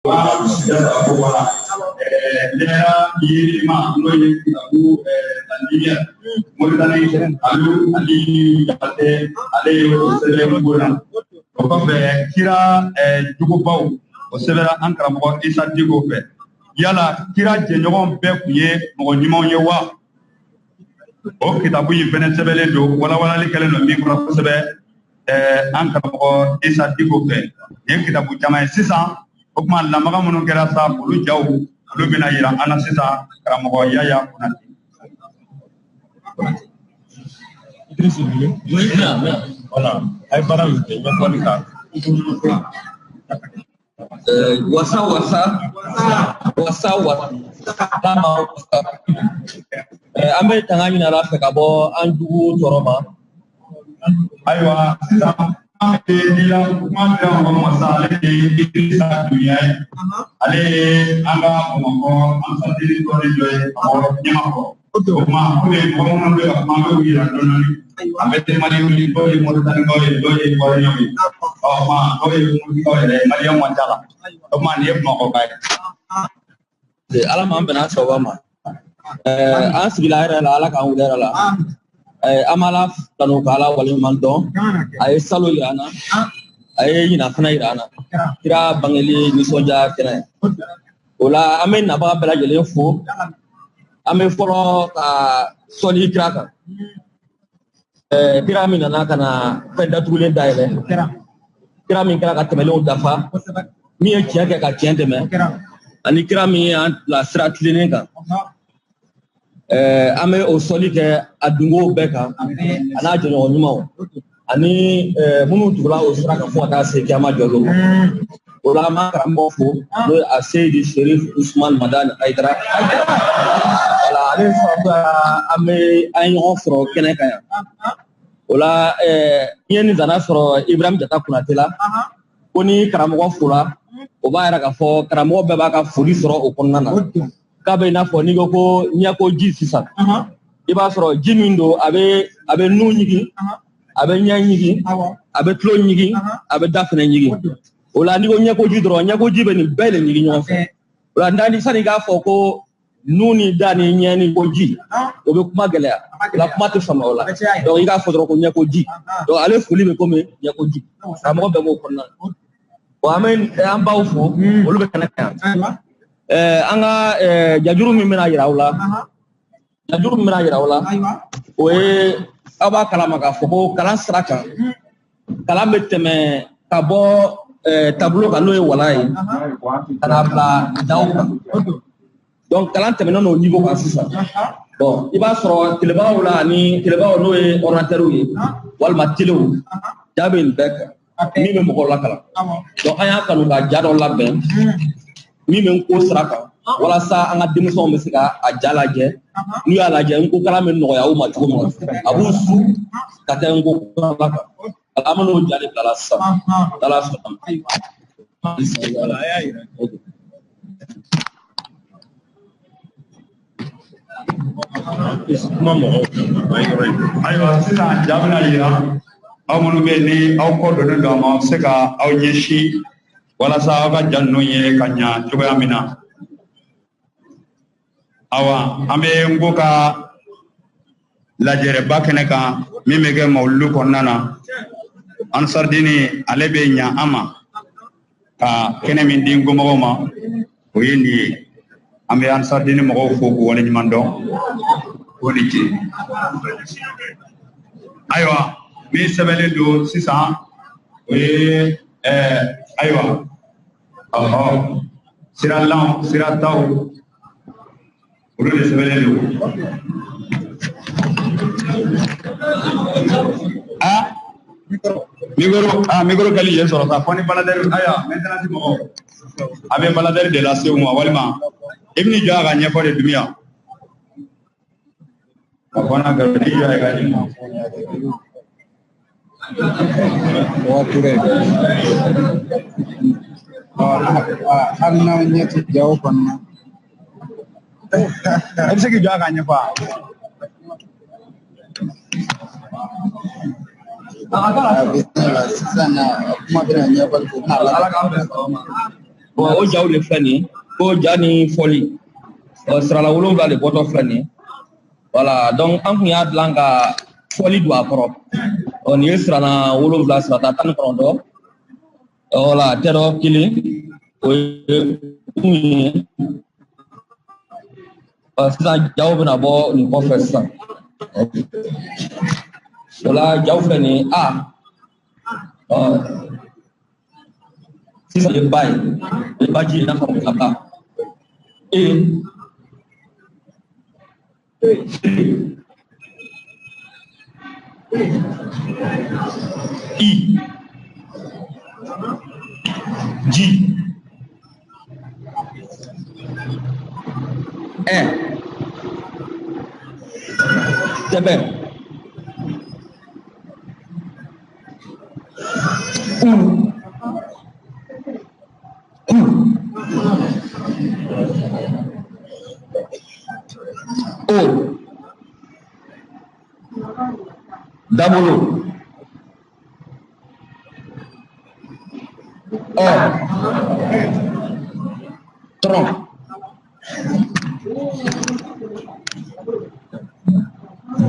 kira jugubaw o sɛbɛnna an karamɔgɔ Isa Diko fɛ yala kira jɛɲɔgɔn bɛɛ tun ye mɔgɔ ɲumanw ye wa o kitabu in fɛnɛ sɛbɛnlen don walawalali kɛlen don min kɔnɔ kosɛbɛ an karamɔgɔ Isa Diko fɛ ye kitabu caman ye sisan o tuma lamaga minnu kɛra sa olu jaw olu bɛna yira an na sisan karamɔgɔ Yaya Konate. Voilà, ay bara min kɛ ɲɛfɔli kan. Wasa an bɛ tanga ɲini Ala fɛ ka bɔ an jugu tɔɔrɔ ma. Ayiwa sisan an bɛ dila kuma dila mɔgɔ ma sa ale de ye Idrissa Dunya ye ale ye an ka Bamakɔ ambasadɛri dɔ de jɔ ye Ɲamakɔ o tuma o de mɔgɔ minnu bɛ ka kuma an bɛ u yira dɔɔni an bɛ temani wuli dɔw ye Moritani kaw ye dɔw ye Ivoirien ye ɔ ma dɔw ye Moptikaw yɛrɛ ye Malien man ca la o tuma nin ye Bamakɔ ka ye. Ala m'an bɛn n'a sababa ma an sigila yɛrɛ la Ala k'an wuli yɛrɛ la an b'Ala tanu k'Ala waleɲuman dɔn a ye salo yira an na a ye ɲina fana yira an na kira bangeli nisɔndiya kɛnɛ o la an bɛ nabaga bɛɛ lajɛlen fo an bɛ fɔlɔ ka sɔli kira kan kira min nana ka na fɛn datugulen dayɛlɛ kira min kɛra ka tɛmɛlenw dafa min ye tiɲɛ kɛ ka tiɲɛ tɛmɛ ani kira min y'an bila sira tilennen kan an bɛ o sɔli kɛ a dungow bɛɛ kan a n'a jɔɲɔgɔn ɲumanw ani minnu tugula o sira kan fo ka taa se kiyama jɔdon ma o la an b'a karamɔgɔ fo n'o ye a Seyidi Sherif Usman Madani Hayidara wala ale sababuya an ye ɲɔgɔn sɔrɔ kɛnɛ kan yan o la n ye nin zana sɔrɔ Ibrahim Jata Konate la ko ni karamɔgɔ fola o b'a yira k'a fɔ karamɔgɔ bɛɛ b'a ka foli sɔrɔ o kɔnɔna na k'a bɛ i n'a fɔ n'i ko ko ɲɛko ji sisan i b'a sɔrɔ ji min don a bɛ nun ɲigin a bɛ ɲɛ ɲigin a bɛ tulo ɲigin a bɛ da fɛnɛ ɲigin o la n'i ko ɲɛko ji dɔrɔn ɲɛko ji bɛ nin bɛɛ le ɲigin ɲɔgɔn fɛ o la sani k'a fɔ ko nun ni da ni ɲɛ ni ko ji o bɛ kuma gɛlɛya o la kuma tɛ faamuya o la donc i k'a fɔ dɔrɔn ko ɲɛko ji donc ale foli bɛ komi ɲɛko ji karamɔgɔ bɛɛ b'o kɔnɔna na bon an baw fo olu bɛ kɛnɛ kan yan an ka jajuru min bɛna yira aw la o ye aw b'a kalama k'a fɔ ko kalan sira kan kalan bɛ tɛmɛ ka bɔ tableau kan n'o ye wala ye ka na bila daw kan donc kalan tɛmɛnen n'o niveau kan sisan bon i b'a sɔrɔ telebagaw la ani telebagaw n'o ye ordinateurs ye walima telew ja bɛ nin bɛɛ kan min bɛ mɔgɔw lakalan donc an y'a kanu ka ja dɔ labɛn min bɛ n ko sira kan walasa an ka denmisɛnw bɛ se ka a ja lajɛ n'u y'a lajɛ n ko kalan bɛ nɔgɔya u ma cogo min na a b'u su ka taa n ko kalan kan an bɛ n'o ja de bila la sisan n'Ala sɔnna kuma mɔgɔw ayiwa sisan ja bɛna yira aw minnu bɛ ni aw kɔ donnen don a ma se ka aw ɲɛsin walasa aw ka ja ninnu ye ka ɲa cogoya min na awa an bɛ n ko ka lajɛrɛba kɛnɛ kan min bɛ kɛ mawuludu kɔnɔna na Ansaridini ale bɛ ɲa an ma ka kɛnɛ min di n komɔgɔw ma o ye nin ye an bɛ Ansaridini mɔgɔw fo k'u waleɲuman dɔn o ni ce ayiwa min sɛbɛnlen don sisan o ye ayiwa sira taw olu de sɛbɛnlen don micro kɛli ye sɔrɔ sa fɔ ni baladɛri ayiwa maintenance mɔgɔw a bɛ baladɛri de lase u ma walima i bɛ n'i jɔ a ka ɲɛfɔ de dun yan ka fɔ n'a gɛrɛ n'i jɔ a ka ɲɛfɔ hali n'aw ɲɛ tɛ jaw kɔnɔna i bɛ se k'i jɔ a ka ɲɛfɔ sisan kuma bɛna ɲɛfɔli kɛ Ala k'an bɛn sɔgɔma o jaw le flani ko jani foli sera la wolon le boto flani voilà donc an kun ya blanca foli do akoro on est sera na wolon sera ta tan kondo voilà tero kili o sisan jaw bena bɔ nin kɔfɛ sisan o la jaw filɛ nin sisan ye ba ye ba ji n'a fɔ ka ba i ji tɛbɛ o dabolo tron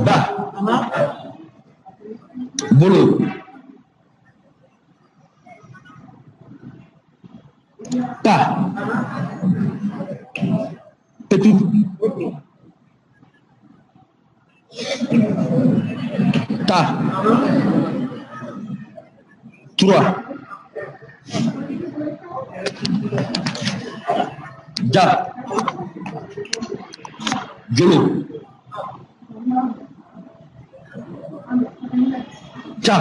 ba bolo ta petit ta 3 ja jolo ja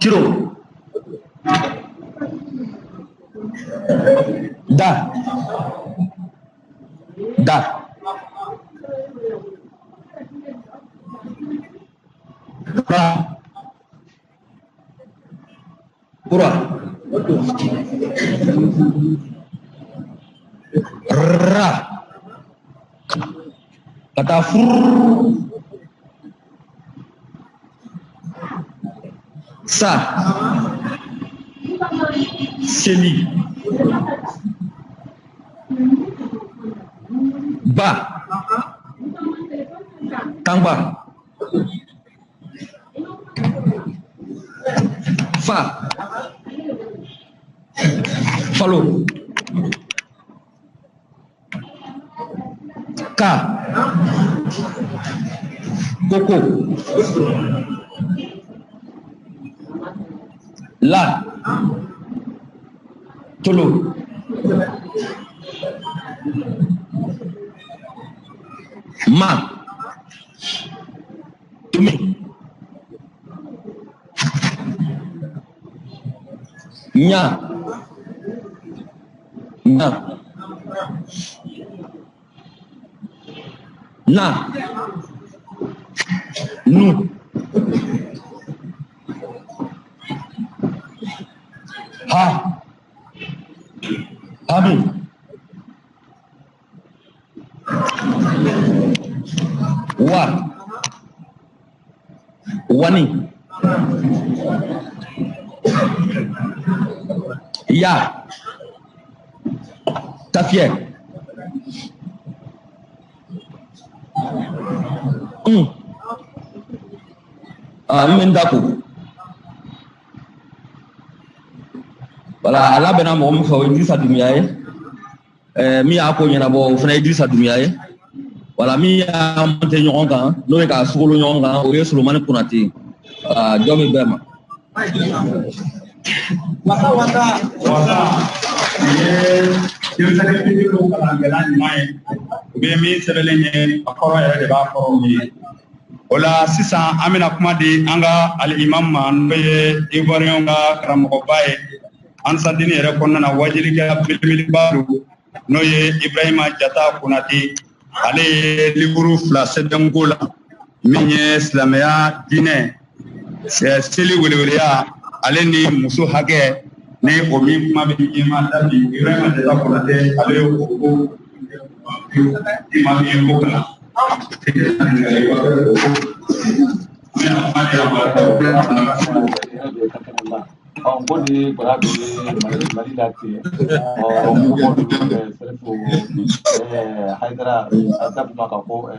kiro da ra pura ra kata fur sa seli ba tangba fa falo ka koko la tolo ma tumi nya na nu ha abi wa wani ya tafie mendako wala ala bena mo mo fo Idrissa Dumiya ye mi ya ko nyana bo fana Idrissa Dumiya ye wala mi ya monte ɲɔgɔn kan n'o ye ka sugolo ɲɔgɔn kan o ye Solomani Konate jɔn bɛ bɛɛ ma wasa denmisɛnnin fitininw kalankɛla ɲuman ye u bɛ min sɛbɛnlen ye a kɔrɔ yɛrɛ de b'a kɔrɔ u ye o la sisan an bɛna kuma di an ka alimami ma n'o ye Ivoiriyɛnw ka karamɔgɔba ye ansatini yɛrɛ kɔnɔna na wajilikɛ belebeleba don n'o ye Ibrahima Jata Konate ale ye liburu 2 sɛbɛn ko la min ye silamɛya diinɛ seli weleweleya ale ni muso hakɛ ni o min kuma bɛ ɲɛma dabi Ibrahima Jata Konate ale ye o ko imam ye ko kalan On peut voilà Mali dati Haidara adab maka ko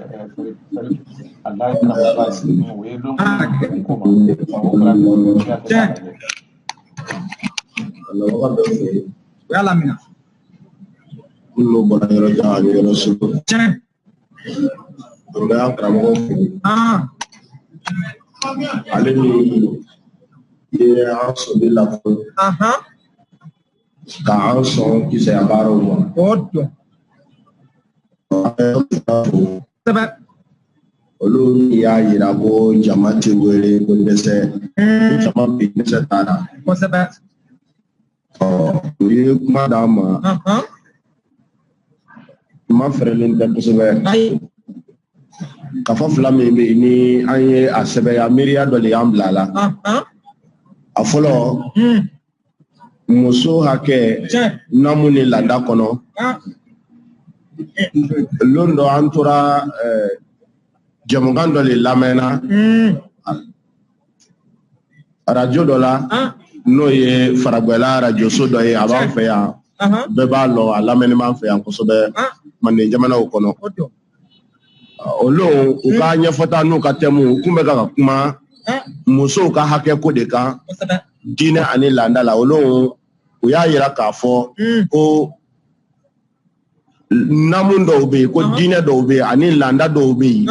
Allah karaba we do kuma yala mina kullu bana yoro jaani yoro suko nda karamo ale ni ye aso de la fo ka aso ki se abaro mo odo sebe olu ya yira ko jamati wele ko dese jama bi dese tara ko sebe ye kuma da ma ma frelen da sebe ka fɔ fila min bɛ yen ni an ye a sɛbɛya miiriya dɔ de y'an bila la a fɔlɔ muso hakɛ namu ni laada kɔnɔ lon dɔ an tora jamukan dɔ de lamɛnna arajo dɔ la n'o ye Faragwɛla arajoso dɔ ye a b'an fɛ yan bɛɛ b'a lɔ a lamɛnni b'an fɛ yan kosɛbɛ Manden jamanaw kɔnɔ. Olu u ka ɲɛfɔta n'u ka thème u kun bɛ ka kuma musow ka hakɛ ko de kan diinɛ ani laada la olu u y'a yira k'a fɔ ko namu dɔw bɛ yen ko diinɛ dɔw bɛ yen ani laada dɔw bɛ yen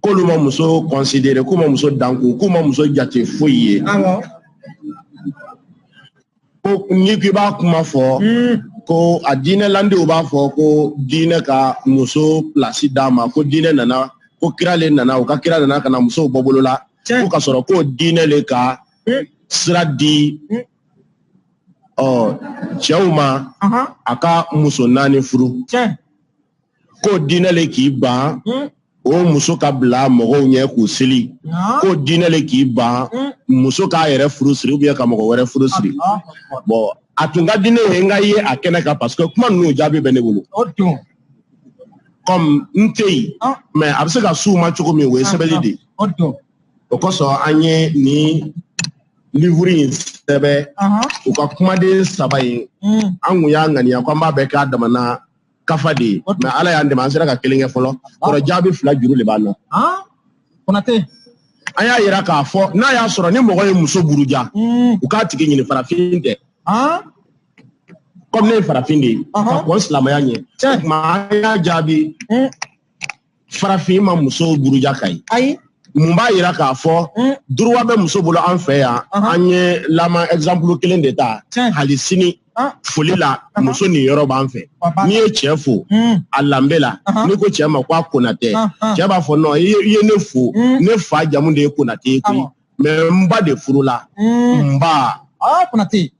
k'olu ma muso considérer k'u ma muso danku k'u ma muso jate foyi ye ko n'i k'i b'a kuma fɔ ko a diinɛ landiw b'a fɔ ko diinɛ ka muso place d'a ma ko diinɛ nana ko kira le nana u ka kira nana ka na musow bɔ bolo la ko ka sɔrɔ ko diinɛ le ka sira di cɛw ma a ka muso 4 furu ko diinɛ le k'i ban o muso ka bila mɔgɔw ɲɛ k'u seli ko diinɛ le k'i ban muso k'a yɛrɛ furu siri ou bien ka mɔgɔ wɛrɛ furu siri bon a tun ka di ne ye n ka ye a kɛnɛ kan parce que kuma ninnu jaabi bɛ ne bolo comme n tɛ yen mais a bɛ se ka s'u ma cogo min o ye sɛbɛnni de ye o kosɔn an ye nin livre in sɛbɛn u ka kumaden 3 in an kun y'a ŋaniya ko an b'a bɛɛ k'a damana kafa de ye mais ala y'an dɛmɛ an sera ka 1 kɛ fɔlɔ kɔrɔ jaabi 2 juru de b'an na an y'a yira k'a fɔ n'a y'a sɔrɔ ni mɔgɔ ye muso buruja u k'a tigi ɲini farafin tɛ comme ne ye farafin de ye ka kɔn silamɛya ɲɛ o tuma an y'a jaabi farafin ma muso buruja ka ye mun b'a yira k'a fɔ droit bɛ muso bolo an fɛ yan an ye lama exemple 1 de ta hali sini foli la muso nin yɔrɔ b'an fɛ n'i ye cɛ fo a lanbe la n'i ko cɛ ma ko a Konatɛ cɛ b'a fɔ non i ye ne fo ne fa jamu de ye Konatɛ ye koyi mais n ba de furu la n ba Konatɛ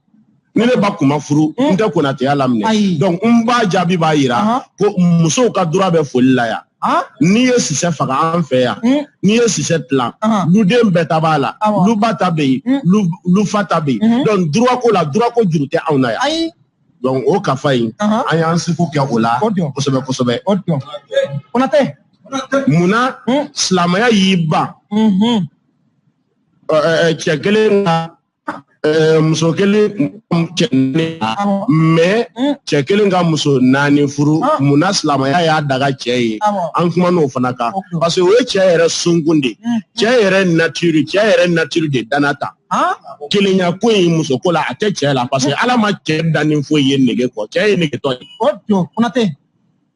ni ne ba kuma furu n tɛ Konatɛya laminɛ donc n ba jaabi b'a yira ko musow ka droit bɛ foli la yan n'i ye sisɛ faga an fɛ yan n'i ye sisɛ tilan luden bɛɛ ta b'a la luba ta bɛ yen lufa ta bɛ yen donc droit ko la droit ko juru tɛ anw na yan donc o kafa in an y'an seko kɛ o la kosɛbɛ kosɛbɛ munna silamɛya y'i ban cɛ kelen ka muso kelen cɛ 4 mais cɛ kelen ka muso 4 furu munna silamɛya y'a daga cɛ ye an kuma n'o fana kan parce que o ye cɛ yɛrɛ sunkun de cɛ yɛrɛ nature de dana ta kelenya ko in muso ko la a tɛ cɛ la parce que ala ma cɛ danni foyi ye nege kɔ cɛ ye negetɔ ye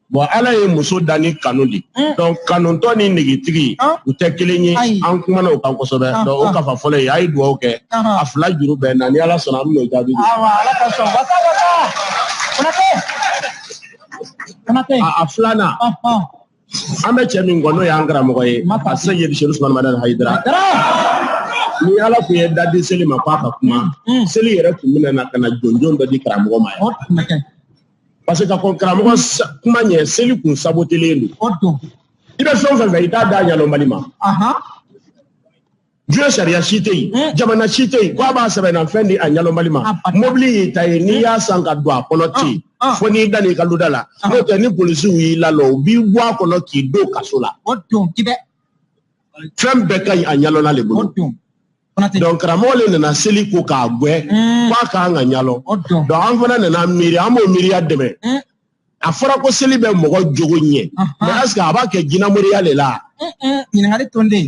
bon ala ye muso danni kanu de donc kanutɔ ni negetigi u tɛ kelen ye an kuma n'o kan kosɛbɛ donc o kafa fɔlɔ ye a ye dugawu kɛ a 2 juru bɛɛ na ni ala sɔnna an bɛn'o jaabi de a 2nan an bɛ cɛ min kɔ n'o y'an karamɔgɔ ye a Seydi Seku Usmane Madani Hayidara ni ala tun ye dadi seli ma k'a ka kuma seli yɛrɛ tun bɛna na ka na jɔnjɔn dɔ di karamɔgɔ ma yan parce que ka kɔn karamɔgɔ kuma ɲɛ seli kun sabotelen don i bɛ fɛn o fɛn fɛ i t'a da ɲalɔnbali ma diɲɛ sariya si tɛ yen jamana si tɛ yen ko a b'a sɛbɛnna fɛn di a ɲalɔnbali ma mobili y'i ta ye n'i y'a san ka don a kɔnɔ ten fo n'i da n'i ka luda la n'o tɛ ni polisiw y'i lalɔ u b'i bɔ a kɔnɔ k'i don kaso la fɛn bɛɛ ka ɲi a ɲalɔnna de bolo donc karamɔgɔ le nana seli ko k'a gwɛ k'a kan ka ɲalɔ donc an fana nana miiri an b'o miiriya dɛmɛ a fɔra ko seli bɛ mɔgɔ jogo ɲɛ mais est ce que a b'a kɛ jinɛmoriya le la ɲininkali tonden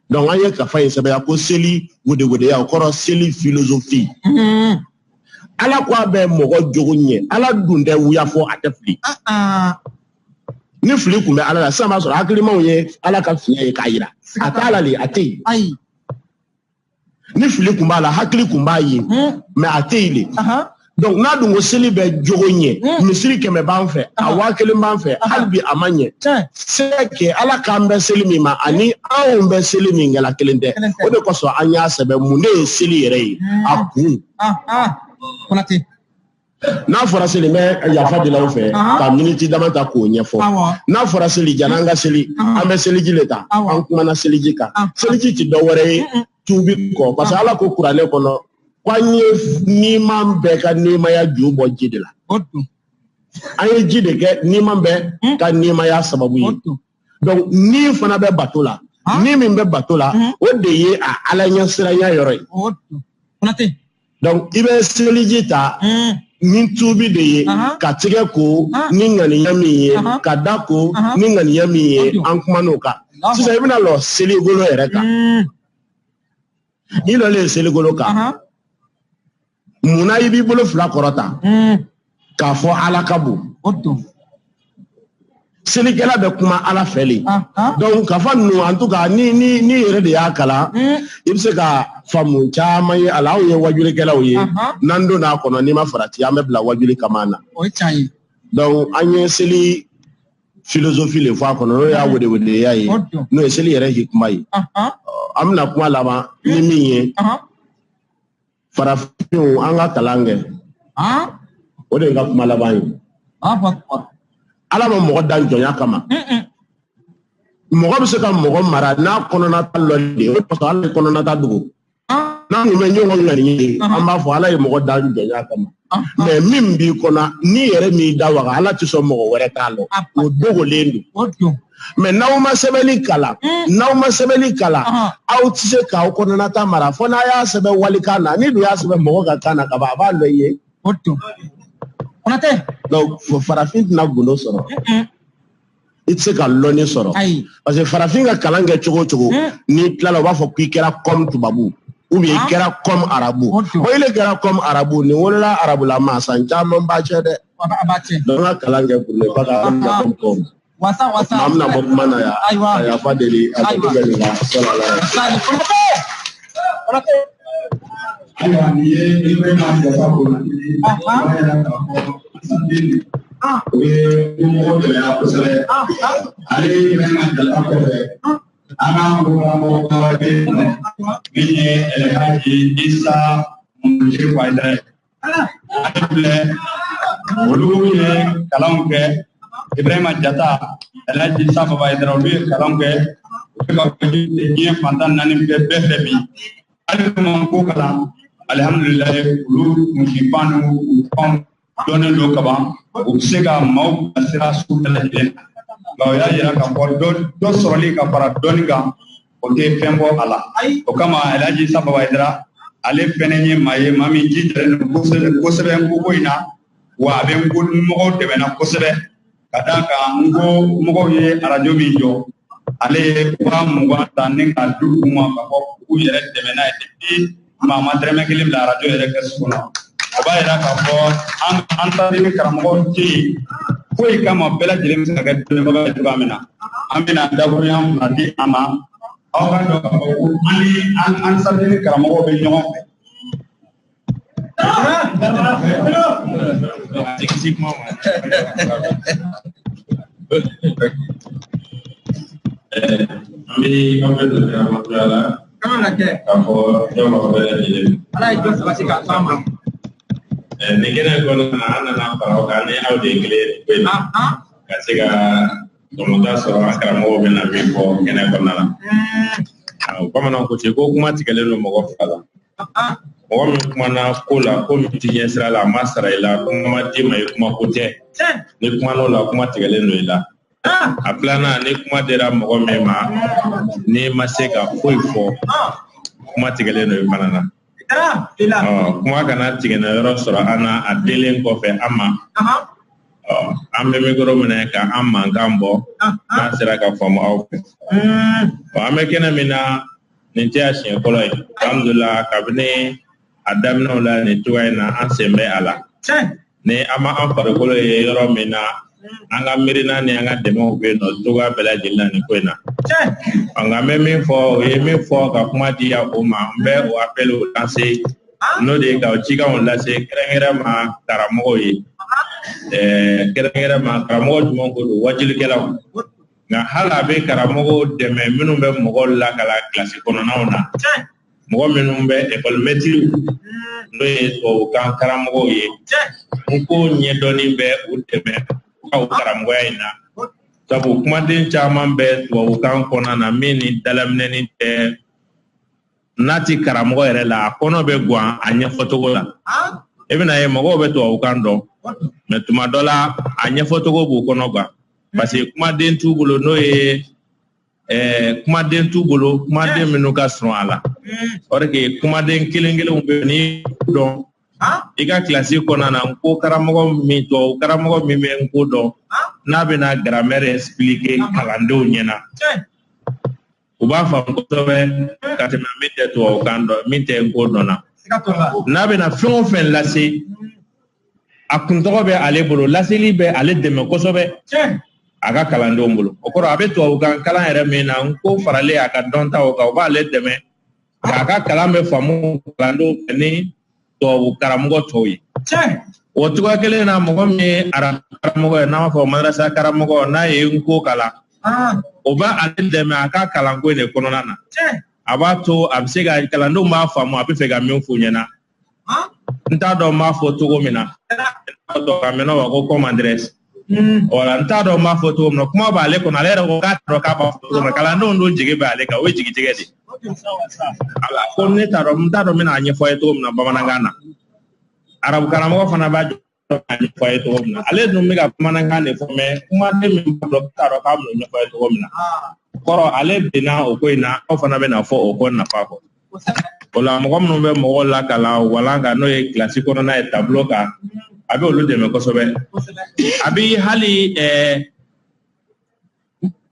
donc an ye kafa in sɛbɛya ko seli wedewedeya o kɔrɔ seli philosophie ala ko a bɛ mɔgɔ jogo ɲɛ ala dun tɛ wuya fɔ a tɛ fili ni fili tun bɛ ala la sisan b'a sɔrɔ hakilimaw ye ala ka fiɲɛ ye k'a jira a t'a la le a tɛ yen ni fili tun b'a la hakili tun b'a ye mais a tɛ yen le donc n'a dun ko seli bɛ jogo ɲɛ misiri 100 b'an fɛ a 1000 b'an fɛ hali bi a ma ɲɛ c'est que ala k'an bɛ seli min ma ani anw bɛ seli min kɛla kelen tɛ o de kosɔn an y'a sɛbɛn mun de ye seli yɛrɛ ye a kun n'a fɔra seli mɛ yafa deli aw fɛ ka miniti dama ta k'o ɲɛfɔ n'a fɔra seli jana an ka seli an bɛ seliji le ta an kumana seliji kan seliji tɛ dɔ wɛrɛ ye tuubi kɔ parce que ala ko kuranɛ kɔnɔ k'an ye n'iman bɛɛ ka nɛɛmaya ju bɔ ji de la an ye ji de kɛ n'iman bɛɛ ka nɛɛmaya sababu ye donc ni fana bɛ bato la ni min bɛ bato la o de ye a ala ɲɛsiranya yɔrɔ ye donc i bɛ seliji ta ni tuubi de ye ka tigɛ ko ni ŋaniya min ye ka da ko ni ŋaniya min ye an kuman'o kan sisan i bɛna lɔ seligolo yɛrɛ kan i lɔlen seligolo kan munna i b'i bolo fila kɔrɔta k'a fɔ ala ka bon selikɛla bɛ kuma ala fɛ le donc ka fɔ ninnu en tout cas ni yɛrɛ de y'a kalan i bɛ se ka faamu caman ye a la aw ye wajulikɛlaw ye n'an donn'a kɔnɔ n'i ma farati an bɛ bila wajuli kama na donc an ye seli philosophie le fɔ a kɔnɔ n'o y'a wedewedeya ye n'o ye seli yɛrɛ hikima ye an bɛna kuma laban ni min ye farafinw an ka kalan kɛ o de ye n ka kuma laban ye ala ma mɔgɔ dan jɔnya kama mɔgɔ bɛ se ka mɔgɔ mara n'a kɔnɔnata lɔli de ye o kosɔn ala ye kɔnɔnata dogo n'a kun bɛ ɲɔgɔn ŋaniya ye an b'a fɔ ala ye mɔgɔ dan jɔnya kama mais min b'i kɔnɔ ni yɛrɛ m'i da waga ala tɛ sɔn mɔgɔ wɛrɛ k'a lɔ o dogolen don mais n'aw ma sɛbɛnni kalan aw tɛ se k'aw kɔnɔnata mara fo n'a y'a sɛbɛn walikan na ni dun y'a sɛbɛn mɔgɔ ka kan na kaban a b'a lɔ i ye donc farafin tɛna gundo sɔrɔ i tɛ se ka lɔnni sɔrɔ parce que farafin ka kalan kɛ cogo o cogo n'i tilala u b'a fɔ k'i kɛra comme tubabu ou bien i kɛra comme arabu o ile kɛra comme arabu nin wolola arabula maa san caman b'a cɛ dɛ donc n ka kalan kɛ pour ne pas ka an ka comme an bɛna bɔ kuma na yan a yafa deli a tigi bɛ nin la ayiwa nin ye Ibrahima Jata Konatɛ o ye ɲɛmɔgɔ gɛlɛya kosɛbɛ ale Ibrahima Jata kɔfɛ an ka mɔgɔmɔgɔ bɛ yen nɔ min ye Elhaji Isa Muje Wayidara ale filɛ olu ye kalanw kɛ Ibrahima Jata Elhaji Isa Wayidara olu ye kalanw kɛ u bɛ ka diɲɛ fantan 4 bɛɛ fɛ bi hali n'u ko kalan alhamdulilayi olu kunsiban n'u fɛnw dɔnnen don kaban u bɛ se ka maaw bilasira sugu bɛɛ lajɛlen nka o y'a yira k'a fɔ dɔ sɔrɔli ka fara dɔnni kan o tɛ fɛn bɔ a la o kama Elhaji Isa Wayidara ale fɛnɛ ye maa ye maa min jijalen don kosɛbɛ nko in na wa a bɛ nkomɔgɔw dɛmɛna kosɛbɛ ka d'a kan nkomɔgɔw ye arajo min jɔ ale ye 20,000 ta ni ka du u ma ka fɔ k'u yɛrɛ dɛmɛ n'a ye depuis maa ma dɛrɛmɛ kelen bila arajo yɛrɛ kɛsu kɔnɔ o b'a yira k'a fɔ an taara ni karamɔgɔ tɛ yen foyi kama bɛɛ lajɛlen bɛ se ka kɛ dɛmɛbaga ye cogoya min na an bɛna dakuruɲa fila di a ma aw ka dɔn k'a fɔ ko an taara ni karamɔgɔw bɛ ɲɔgɔn fɛ. An bɛ aw bɛ don karamɔgɔya la k'a fɔ ɲɛmɔgɔ bɛɛ lajɛlen. Ala ye jɔ sabati k'a to an ma. Nin kɛnɛ kɔnɔna na an nana fara aw kan ni aw de ye kelen ye ko in na ka se ka tɔmɔta sɔrɔ an karamɔgɔw bɛ na min fɔ kɛnɛ kɔnɔna la. Bamananw ko ten ko kuma tigɛlen don mɔgɔ fila la. Mɔgɔ min kumana ko la ko min ti ɲɛ sira la a ma sara i la ko kuma d'i ma ye kuma ko tɛ ni kuma n'o la kuma tigɛlen don i la. A filanan ni kuma dira mɔgɔ min ma n'i ma se ka foyi fɔ kuma tigɛlen don fana na. Kuma kana tigɛna yɔrɔ sɔrɔ an na a delen kɔfɛ an ma. An bɛ mikoro minɛ ka an mankan bɔ n'a sera ka faamu aw fɛ. An bɛ kɛnɛ min na nin tɛ a siɲɛ fɔlɔ ye. Alhamdulillah kabini a daminɛw la nin cogoya in na an sen bɛ a la. Ni an ma an farikolo ye yɔrɔ min na an ka miirina ni an ka dɛmɛw bɛ yen nɔ cogoya bɛɛ lajɛlen na nin ko in na. Nka n bɛ min fɔ o ye min fɔ ka kuma di o ma n bɛ o appel lase n'o de ye ka cikanw lase kɛrɛnkɛrɛn ma karamɔgɔw ye. Kɛrɛnkɛrɛn ma karamɔgɔ jumɛn ko don wajilikɛlaw nka hali a bɛ karamɔgɔw dɛmɛ minnu bɛ mɔgɔw lakala kilasi kɔnɔnaw na mɔgɔ minnu bɛ ekɔli mɛtiriw n'o ye tubabukan karamɔgɔw ye n ko ɲɛdɔnni bɛ u dɛmɛ ka o karamɔgɔya in na sabu kumaden caman bɛ tubabukan kɔnɔna na min ni dalaminɛni tɛ n'a ti karamɔgɔ yɛrɛ la a kɔnɔ bɛ gan a ɲɛfɔcogo la i bɛna ye mɔgɔw bɛ tubabukan dɔn mɛ tuma dɔ la a ɲɛfɔcogo b'u kɔnɔ gan parce que kumaden t'u bolo n'o ye kumaden t'u bolo kumaden minnu ka surun a la o de ke kumaden kelen kelenw bɛ ni dɔn i ka kilasi kɔnɔna na n ko karamɔgɔ min bɛ n ko dɔn n'a bɛna grammaire expliquer kalandenw ɲɛna u b'a faamu kosɛbɛ ka tɛmɛ min tɛ tubabukan dɔn min tɛ n ko dɔn na n'a bɛna fɛn o fɛn lase a kuntɔgɔ bɛ ale bolo laseli bɛ ale dɛmɛ kosɛbɛ a ka kalandenw bolo o kɔrɔ a bɛ tubabukan kalan yɛrɛ min na n ko faralen a ka dɔntaw kan o b'ale dɛmɛ k'a ka kalan bɛ faamu kalandenw fɛ ni tubabu karamɔgɔ tɔw ye o cogoya kelen na mɔgɔ min ye arabu karamɔgɔ ye n'an b'a fɔ madrasa karamɔgɔ n'a ye n ko kalan o b'a ale dɛmɛ a ka kalanko in de kɔnɔna na a b'a to a bɛ se ka kalandenw b'a faamu a bɛ fɛ ka min f'u ɲɛna n t'a dɔn n b'a fɔ cogo min na a mɛnna wa ko comme adresse wala n t'a dɔn n b'a fɔ cogo min na kuma b'ale kɔnɔ ale yɛrɛ ko k'a t'a dɔn k'a b'a fɔ cogo min na kalandenw dun jigi bɛ ale kan o ye jigitigɛ de ko ne t'a dɔn n t'a dɔn n bɛna a ɲɛfɔ a ye cogo min na bamanankan na arabu karamɔgɔ fana b'a dɔn k'a ɲɛfɔ a ye cogo min na ale dun bɛ ka bamanankan de fɔ mɛ kumaden min b'a dɔn t'a dɔn k'a bɛna ɲɛfɔ a ye cogo min na kɔrɔ ale benna o ko in na aw fana bɛna fɔ o ko nafa kɔ o la mɔgɔ minnu bɛ mɔgɔw lakala walan kan n'o ye kilasi kɔnɔna ye tableau kan a bɛ olu dɛmɛ kosɛbɛ a bɛ hali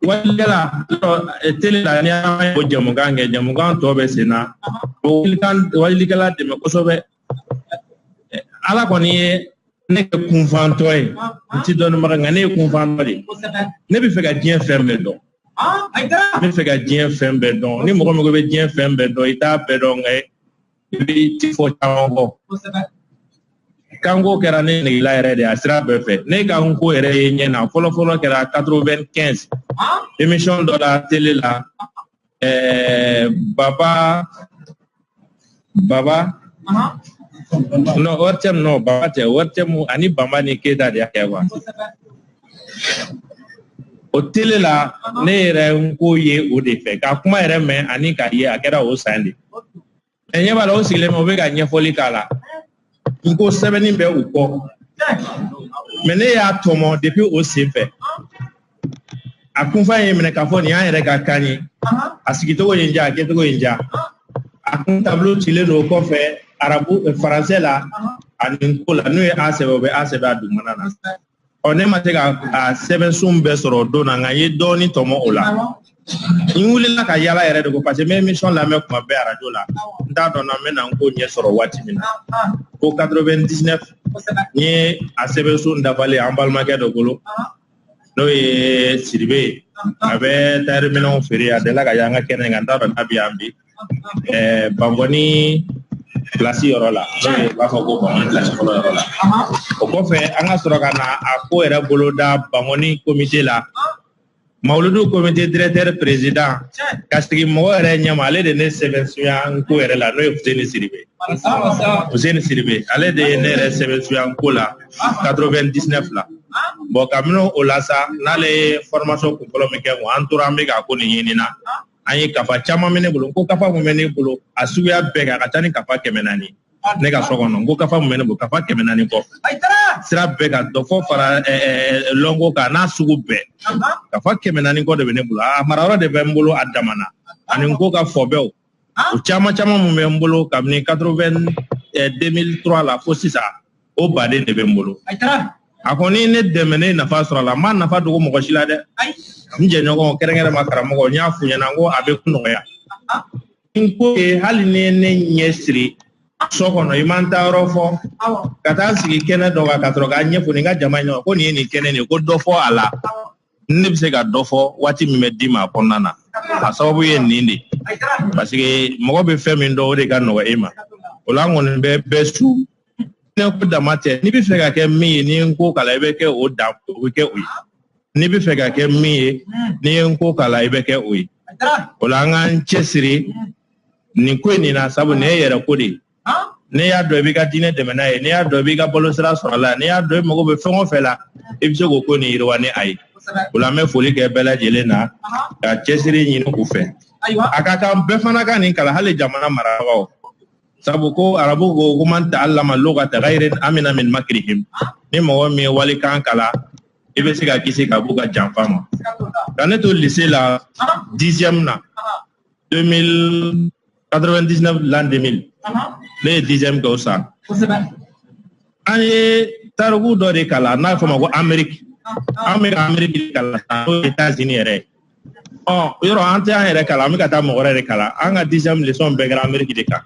wajilikɛla tele la ni an ye o jamukan kɛ jamukan tɔ bɛ sen na o wajilikɛla dɛmɛ kosɛbɛ ala kɔni ye ne kɛ kunfantɔ ye n ti dɔnnibaga nka ne ye kunfantɔ de ye ne bɛ fɛ ka diɲɛ fɛn bɛɛ dɔn n bɛ fɛ ka diɲɛ fɛn bɛɛ dɔn ni mɔgɔ min ko bɛ diɲɛ fɛn bɛɛ dɔn i t'a bɛɛ dɔn nka i bɛ ti fɔ caman kɔ kanko kɛra ne negela yɛrɛ de a sira bɛɛ fɛ ne ka nko yɛrɛ ye ɲɛ na fɔlɔ-fɔlɔ kɛra 95 émission dɔ la télé la baba non ORTM non baba tɛ ORTM ani Bamba ni Keyita de y'a kɛ quoi o télé la ne yɛrɛ nko ye o de fɛ ka kuma yɛrɛ mɛn ani k'a ye a kɛra o san de ɛ ɲɛ b'a la o sigilen bɛ o bɛ ka ɲɛfɔli k'a la n ko sɛbɛnni bɛ u kɔ mɛ ne y'a tɔmɔ depuis o sen fɛ a kunfan ye minɛ k'a fɔ nin y'an yɛrɛ ka kan ye a sigicogo ye n diya a kɛcogo ye n diya a kun tableau cilen don o kɔfɛ arabu faransɛ la ani n ko la n'o ye a sɛbɛn o bɛ a sɛbɛn a dugumana na ɔ ne ma se ka a sɛbɛnsun bɛɛ sɔrɔ o don na nka n ye dɔɔnin tɔmɔ o la n wulila ka yala yɛrɛ de ko parce que n bɛ émission lamɛn kuma bɛɛ radio la n t'a dɔn na n bɛna n ko ɲɛ sɔrɔ waati min na ko 99 n ye a sɛbɛnsun dafalen an balimakɛ dɔ bolo n'o ye Sidibe ye a bɛ tailleur-minɛnw feere a delila ka y'an ka kɛnɛ kan n t'a dɔn n'a bɛ yan bi Bangoni place yɔrɔ la n'o ye u b'a fɔ ko Bangoni place fɔlɔ yɔrɔ la o kɔfɛ an ka sɔrɔ ka na a ko yɛrɛ boloda Bangoni comité la Mawuludu comité directeur président ka sigi mɔgɔ yɛrɛ ɲɛma ale de ne sɛbɛnsuya n ko yɛrɛ la n'o ye Fuseni Sidibe ale de ye ne yɛrɛ sɛbɛnsuya n ko la 99 la bon kabini o la sa n'ale ye formation kunfɔlɔ min kɛ an tora an bɛ k'a ko nin ɲinina an ye kafa caman bɛ ne bolo ko kafa mun bɛ ne bolo a suguya bɛɛ kan a ka ca ni kafa 400 ne ka so kɔnɔ ko kafa mun bɛ ne bolo kafa 400 kɔ sira bɛɛ ka dɔ fɔ fara lɔngo kan n'a sugu bɛɛ kafa 400 kɔ de bɛ ne bolo a marayɔrɔ de bɛ n bolo a damana ani n ko ka fɔbɛw o caman mun bɛ n bolo kabini 2003 la fo sisan o baden de bɛ n bolo a kɔni ne dɛmɛ ne nafa sɔrɔ a la n ma nafa dogo mɔgɔ si la dɛ n jɛɲɔgɔn kɛrɛnkɛrɛnma karamɔgɔ n y'a f'u ɲɛna n ko a bɛ nɔgɔya n ko hali ni ne ɲɛ siri so kɔnɔ i man taa yɔrɔ fɔ ka taa sigi kɛnɛ dɔ kan ka sɔrɔ k'a ɲɛfɔ nin ka jama ɲɔgɔn ko nin ye nin kɛnɛ nin ko dɔ fɔ a la ne bɛ se ka dɔ fɔ waati min bɛ d'i ma a kɔnɔna na a sababu ye nin de parce que mɔgɔ bɛ fɛn min dɔn o de ka nɔgɔ e ma o la an kɔni bɛ bɛɛ su ne ko dama tɛ n'i bɛ fɛ ka kɛ min ye ni n ko kala i bɛ kɛ o da o bɛ kɛ o ye n'i bɛ fɛ ka kɛ min ye ni n ko kala i bɛ kɛ o ye o la an k'an cɛsiri nin ko in nin na sabu nin ye yɛrɛ ko de ye n'i y'a dɔn i b'i ka diinɛ dɛmɛ n'a ye n'i y'a dɔn i b'i ka balo sira sɔrɔ a la n'i y'a dɔn i mago bɛ fɛn o fɛn la i bɛ se k'o ko nin yiriwa ni a ye o la an bɛ foli kɛ bɛɛ lajɛlen na ka cɛsiri ɲini u fɛ a ka kan bɛɛ fana ka nin kalan hali jamana marabagaw sabu ko arabu ko man ta'allama lughata ghayrin amina min makrihim ni mɔgɔ min ye walikan kalan i bɛ se ka kisi ka b'u ka janfa ma ka ne to lycée la 10e na 99 l'an 2000 ne ye 10e kɛ o san an ye tariku dɔ de kalan n'a fɔ ma ko Amérique an bɛ Amérique kalan n'o ye États-Unis yɛrɛ yɔrɔ an tɛ an yɛrɛ kalan an bɛ ka taa mɔgɔ wɛrɛ de kalan an ka 10e leçon bɛɛ kɛra Amérique de kan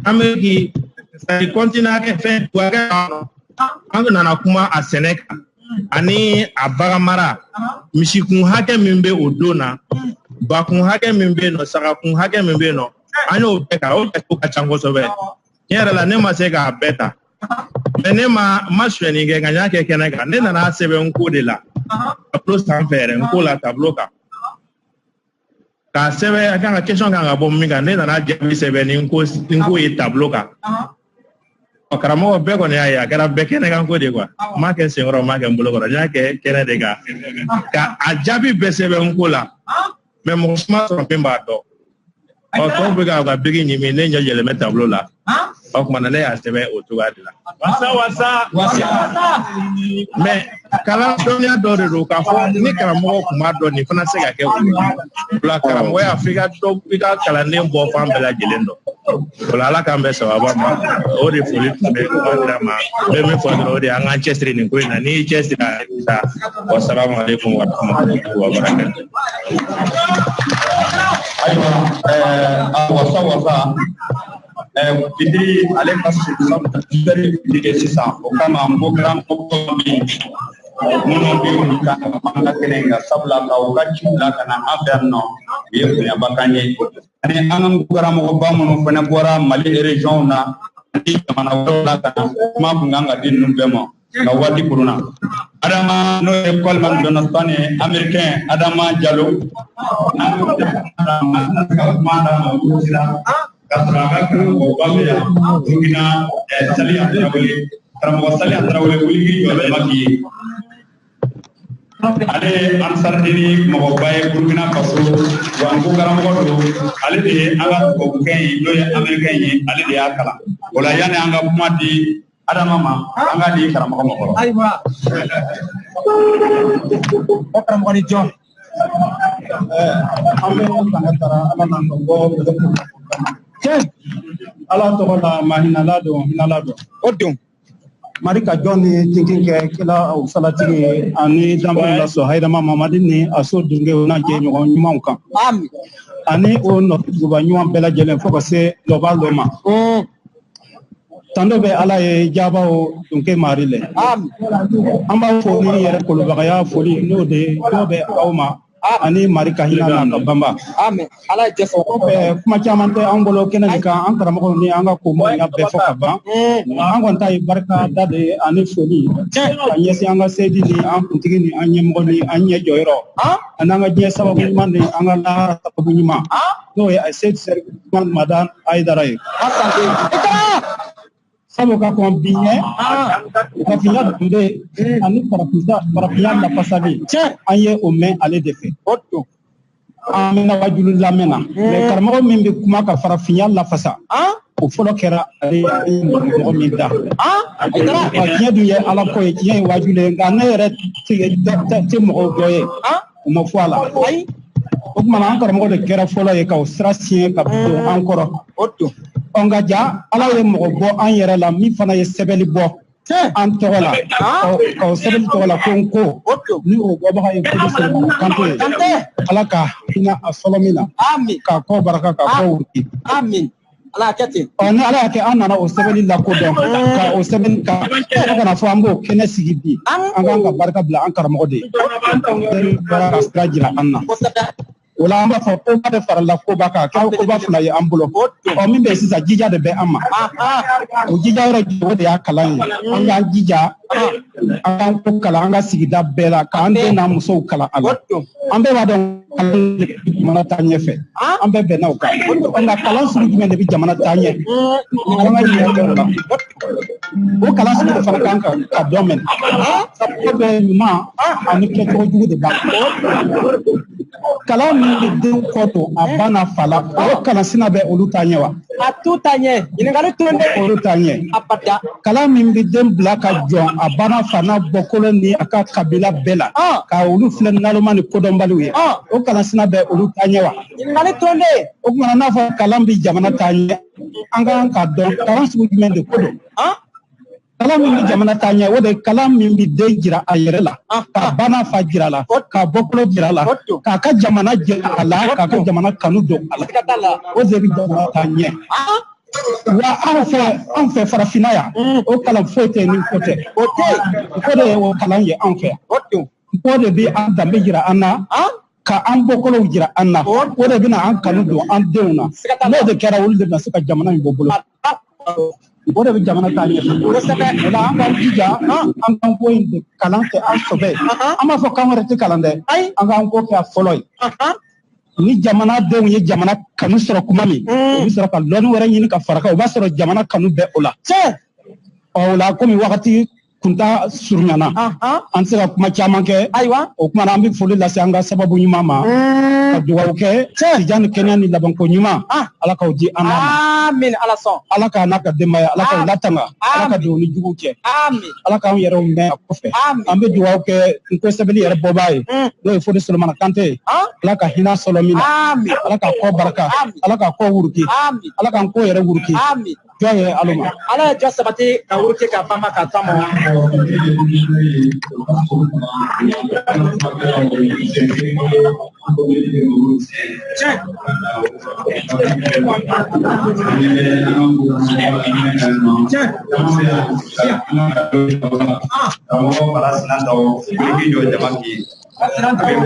Amérique c'est continent kɛ fɛn tuwakɛ an nana kuma a sɛnɛ kan ani a bagan mara misikun hakɛ min bɛ o don na bakun hakɛ min bɛ yen nɔ sagakun hakɛ min bɛ yen nɔ an y'o bɛɛ kan o bɛɛ ka ca kosɛbɛ tiɲɛ yɛrɛ la ne ma se k'a bɛɛ ta mais ne ma sonyani kɛ nka n y'a kɛ kɛnɛ kan ne nana sɛbɛn n ko de la tableau sanfɛ yɛrɛ n ko la tableau kan k'a sɛbɛn a kan ka question kan ka bɔ min kan ne nana jaabi sɛbɛn ni n ko ye tableau kan karamɔgɔ bɛɛ kɔni y'a ye a kɛra bɛɛ kɛnɛ kan ko de quoi n m'a kɛ senkɔrɔ n m'a kɛ n bolo kɔrɔ n y'a kɛ kɛnɛ de kan ka a jaabi bɛɛ sɛbɛn n ko la mais mɔgɔ si ma sɔrɔ min b'a dɔn tɔw bɛ ka bigi ɲimi ne ɲɛ yɛlɛmɛ tableau la o tuma na ne y'a sɛbɛn o cogoya de la mais kalan dɔnniya dɔ de don k'a fɔ ni karamɔgɔ tun b'a dɔn nin fana se ka kɛ o la karamɔgɔya f'i ka kalanden bɔ fan bɛɛ lajɛlen dɔn o la ala k'an bɛɛ sababa ma o de foli tun bɛ kuma dira ma n bɛ min fɔ dɔrɔn o de an k'an cɛsiri nin ko in na n'i y'i cɛsiri a bɛ taa wasalamu aleykum wa rahmatulahi wa barakatuh. Ayiwa wasa fitiri ale ka fitiri kɛ sisan o kama n ko kɛra mɔgɔ min minnu bɛ olu ka an ka kɛnɛ kan sabula ka u ka ci bila ka na an fɛ yan nɔ u ye bonyaba kan ye ani an ka karamɔgɔba minnu fana bɔra Mali région na ani jamana wɛrɛw la ka na kuma kun kan ka di ninnu bɛɛ ma nka waati koronna Adama n'o ye Coleman Jonathan ye américain Adama Diallo Karamɔgɔ Burkina Sali Tarawele karamɔgɔ Sali Tarawele wuli jɔ bɛ maki ye ale ansardini mɔgɔba ye Burkina Faso wa n ko karamɔgɔ don ale de ye an ka tubabukɛ ye n'o ye américain ye ale de y'a kalan o la yanni an ka kuma di Adama ma an ka di karamɔgɔ ma fɔlɔ. Ayiwa o karamɔgɔ ni jɔn an bɛ Sangara Ala n'an ka bɔ Ala tɔgɔ la ma hinala don o don Mali ka jɔn ni tinkin kɛ kɛla o salatigi ye ani danbɔ la sɔ Hayidama Mamadi ni a so dunkew n'a jɛ ɲɔgɔn ɲumanw kan ani o nɔfɛtuguba ɲuman bɛɛ lajɛlen fo ka se lɔba dɔ ma tando bɛ Ala ye jaabaw dunke mari lɛ an b'a fɔ ni yɛrɛ kolobagaya foli n'o bɛ aw ma ani Mali ka hinɛ n'a ka banba Ala ye jɛfɔ kuma caman tɛ an bolo kɛnɛ de kan an karamɔgɔw ni an ka komow na bɛɛ fɔ ka ban an kɔni ta ye barika da de ye ani foli ka ɲɛsin an ka sedi ni an kuntigi ni an ɲɛmɔgɔ ni an ɲɛ jɔyɔrɔ ani an ka diɲɛ sababu ɲuman ni an ka lahara sababu ɲuman n'o ye Seydi Serigne Madan Aidara ye sabu ka kɔn bi ɲɛ farafinya tun bɛ ani farafinya lafasali an ye o mɛn ale de fɛ an bɛna wajulu lamɛn na mais karamɔgɔ min bɛ kuma ka farafinya lafasa o fɔlɔ kɛra ale ye mɔgɔ min da tiɲɛ dun ye Ala ko ye tiɲɛ ye wajulu ye nka ne yɛrɛ tɛ mɔgɔ dɔ ye o ma fɔ a la o kuma an karamɔgɔ de kɛra fɔlɔ ye ka o sira siɲɛ ka don an kɔrɔ o don nka ja ala ye mɔgɔ bɔ an yɛrɛ la min fana ye sɛbɛnni bɔ an tɔgɔ la ka o sɛbɛnni tɔgɔ la ko n ko ni o bɔbaga ye ko Solomon Kante ye ala ka hinɛ a fɔlɔ min na k'a kɔ baraka k'a kɔ wuli amin ala kɛ ten ni ala y'a kɛ an nana o sɛbɛnni lakodɔn ka o sɛbɛnni ka kana fɔ an b'o kɛnɛ sigi bi an k'an ka barika bila an karamɔgɔ de ye ka sira jira an na o la an b'a fɔ koba de farala koba kan kɛra koba fila ye an bolo min bɛ sisan jija de bɛ an ma o jija yɔrɔ o de y'a kalan ye an k'an jija an k'an ko kalan an ka sigida bɛɛ la k'an den n'a musow kalan a la an bɛɛ b'a dɔn kalan de bɛ jamana taa ɲɛfɛ an bɛɛ bɛnna o kan nka kalan sugu jumɛn de bɛ jamana taa ɲɛ an ka ɲininkali o la o kalan sugu de fana kan ka dɔn mɛn sabu bɛɛ ɲuman ani kɛcogo jugu de b'a kalan min bɛ den kɔ to a ba n'a fa la o kalan sina bɛ olu taa ɲɛ wa a t'u taa ɲɛ ɲininkali tun bɛ olu taa ɲɛ abada kalan min bɛ den bila ka jɔ a ba n'a fa n'a bɔkolo ni a ka kabila bɛɛ la ka olu filɛ naloma ni kodɔnbaliw ye o kalan sina bɛ olu taa ɲɛ wa ɲininkali tun bɛ o tuma n'a fɔ kalan bɛ jamana taa ɲɛ an ka kan ka dɔn kalan sugu jumɛn de ko don kalan min bɛ jamana taa ɲɛ o de kalan min bɛ den jira a yɛrɛ la ka ba n'a fa jira a la ka bɔkolo jira a la k'a ka jamana jira a la k'a ka jamana kanu don a la o de bɛ jamana taa ɲɛ wa anw fɛ farafinna yan o kalan foyi tɛ ni ko tɛ o de ye o kalan ye anw fɛ o de bɛ an danbe jira an na ka an bɔkolow jira an na o de bɛna an kanu don an denw na n'o de kɛra olu de bɛna se ka jamana in bɔ bolo o de bɛ jamana taa ɲɛfɛ o la an k'an jija an k'an ko in de kalan kɛ an sɔbɛ an b'a fɔ k'an wɛrɛ tɛ kalan dɛ an k'an ko kɛ a fɔlɔ ye ni jamana denw ye jamana kanu sɔrɔ kuma min o bɛ sɔrɔ ka dɔnni wɛrɛ ɲini ka fara kan o b'a sɔrɔ jamana kanu bɛ o la o la komi wagati kunta surunyana an tɛ se ka kuma caman kɛ o kuma na an bɛ foli lase an ka sababu ɲuman ma ka dugawu kɛ sija ni kɛnɛya ni labanko ɲuman ala k'o di an ma amin ala sɔn ala k'a n'a ka denbaya ala k'o latanga ala ka don ni jugu cɛ ala k'an yɛrɛw mɛn a kɔfɛ an bɛ dugawu kɛ n ko sɛbɛnni yɛrɛ bɔbaa ye n'o ye foli Solomon Kante ye ala ka hinɛ sɔrɔ min na ala ka kɔ barika ala ka kɔ wuruki ala k'an ko yɛrɛ wuruki jɔn ye ala ma ala ye jɔ sabati ka wuruki ka fama ka taa ma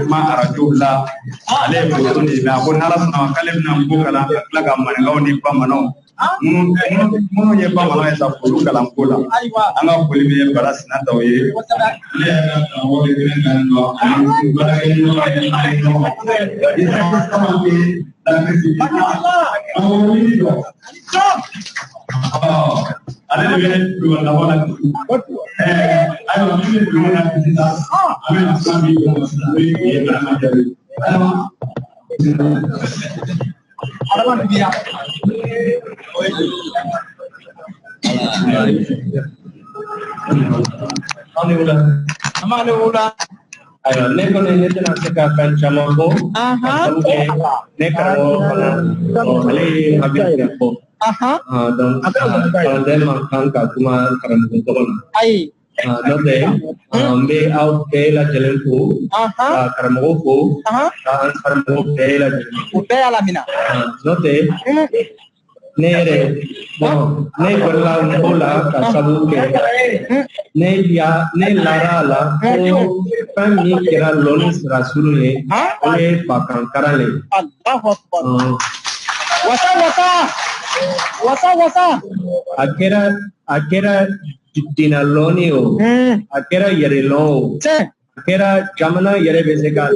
ma arajo la ale ye muso de mais a ko n'ala sɔnna k'ale bɛna ko kalan ka tila ka maninkaw ni bamananw minnu ye bamananw ye sa foro kalan ko la an ka foli bɛ Bala Sinataw ye ne yɛrɛ ka karamɔgɔ bɛ kelen kan nɔ ani baarakɛɲɔgɔn ye ale de bɛ dugu la wala ayiwa min bɛ dugu la sisan an bɛ na san min kɔnɔ sisan o ye Ibrahima Jalo Alhamdulillah. Ayo, ne ko ne tena se ka kan chama ko. Ne karo kana ale habis ko. Donc kalau dia makan ka kuma karam ko na. Ai. Note me out la jalan ko. Karam ko. Karam ko la jalan. Udah la mina. Note nere bon ne gola bola ka sabu ke ne ya ne lara la ko fami kira lonis rasulu ye ole pakan karale Allahu akbar wasa akera dina lonio akera yere lo akera jamana yere beseka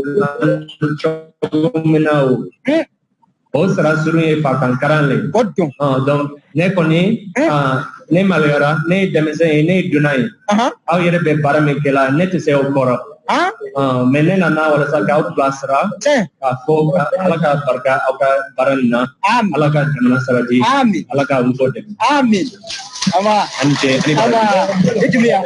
chominao o rasulu ye pakan karale donc ne koni ne malera ne demese ne dunai aw yere be barame kela ne te se o koro mene na wala sa ka basra ka fo ala ka barka aw ka baranna ala ka jamana sarati ala ka umko de amin ama ante ama ejmiya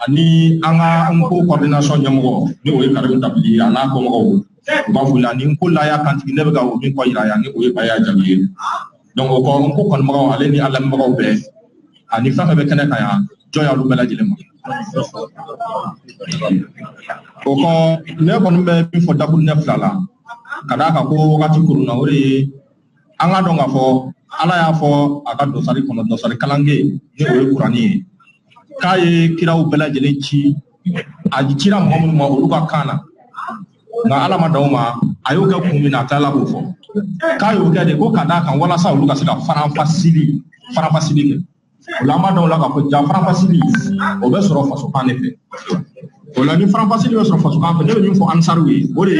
ani anga unko coordination nyamgo ni o karim tabli ana ko mo ba fula ni ko la ya kanti ne ga o ko ira ya ni o ba ya jabi donc ko unko kon mo ale ni alam mo be ani fa be kana kaya joya lu bela jile mo ko ne kon be bi fo dabul ne flala kada ka ko wakati kuruna ore anga donga fo ala ya fo aga do sari kono do sari kalange ni o qur'ani kaye kiraw bela jele ci aji cira mo mo uluka kana na ala ma dawma ayo ga kumina tala ko fo kayo ga de ko kada kan wala sa uluka sida faran fasili ke ulama daw la ka ko ja faran fasili o be soro faso kan fe o la ni faran fasili be soro faso kan fe de ni fo ansarwi o de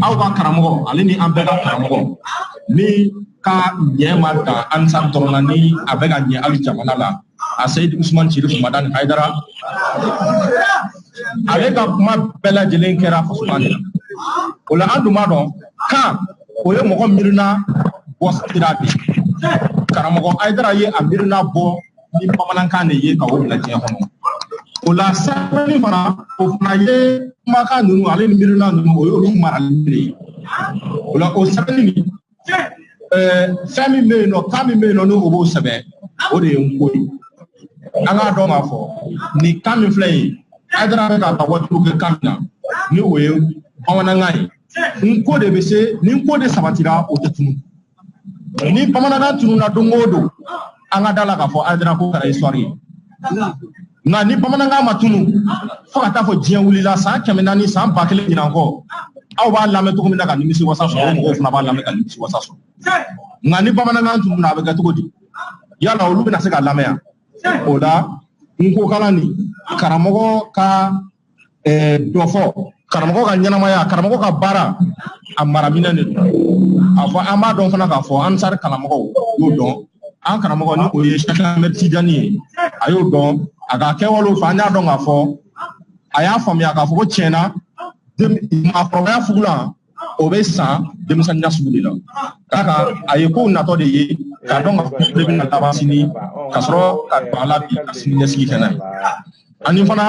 aw ba karamo ale ni ambe ga karamo ni ka nyema ta ansar torna ni abega nye alu jamana la Said Usman Chirif Madan Haidara avec ma bella jelen kera fasmane ola andu madon ka oye mo mirna bo tirade karamo Haidara ye amirna bo ni pamanan kan ye ka o la je hono ola sani fara o fana ye maka nunu ale mirna nunu oyo maral ni ola o sani ni fami me no kami me no no obo sebe o de ngoi anga do ma fo ni kami flay adra ka ta watu ke kamna ni oye pamana ngai nko de bese ni nko de sabatira o tetunu ni pamana ga tunu na dongodo anga dala ka fo adra ko kara histoire na ni pamana ga matunu fo ka ta fo jien wulila sa kemena ni sa bakele ni nanko aw ba lame to ko minaka ni misi wasa so mo funa ba lame ka ni misi wasa so na ni pamana ga tunu na be ga to godi yala olu bina se ka lame ya oda nko kala ni karamogo ka dofo karamogo ka nyanamaya karamogo ka bara amara minane afa ama don fana ka fo ansar karamogo yo don an karamogo ni o ye chaka merci dani ayo don aga kewalo fa nya don ga fo aya fam ya ka fo chena dem ma proya fugula obesa dem san nyasubulila kaka ayeko na to de ye ka don ga de na tabasini kasro ka bala bi kasini nesi kana ani fana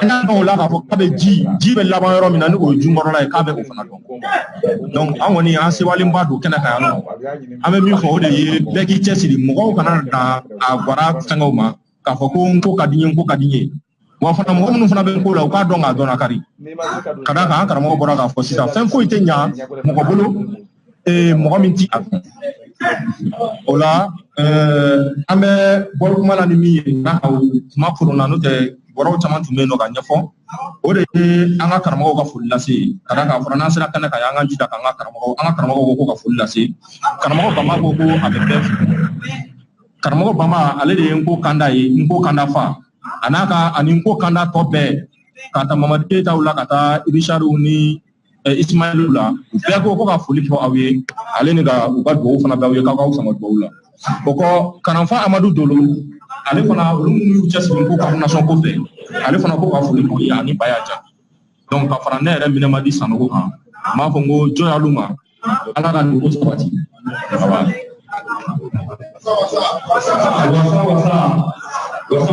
anya don la ka fo ka be ji be laban yoro mina ni o jumoro la ka be o fana don donc an woni an se wali mbadu kana ka no ame mi fo de ye be ki chesiri mo kana da agwara tango ma ka fo ko kadinye wa fana mo mun fana be ko la ka don ga don akari kada ka an karamo bora ka fo sisa fen ko itenya mo ko bolo mo min ti ola ame bol kuma la ni mi na ma furu na no te boro chama tume no ga nyafo o de an ka karamo ka fulla se kada ka fura na sira kana ka yanga jida ka an ka karamo ko ka fulla se karamo ka ma ko abebe karamo ba ma ale de ko kanda fa anaka ani ko kanda tobe kata Mamad Keita ula kata Richard ni Ismaïl la u bɛɛ ko ka foli fɔ aw ye ale ni ka u ka dugawu fana b'aw ye k'aw k'aw sama dugawu la o kɔ Karanfa Amadu Dolo ale fana olu minnu y'u cɛsiri ko coordination ko fɛ ale fana ko ka foli fɔ ye ani Baya Ja donc ka fara ne yɛrɛ Minɛmadi Sanogo kan n b'a fɔ n ko jɔn y'alu ma Ala ka dugu sabati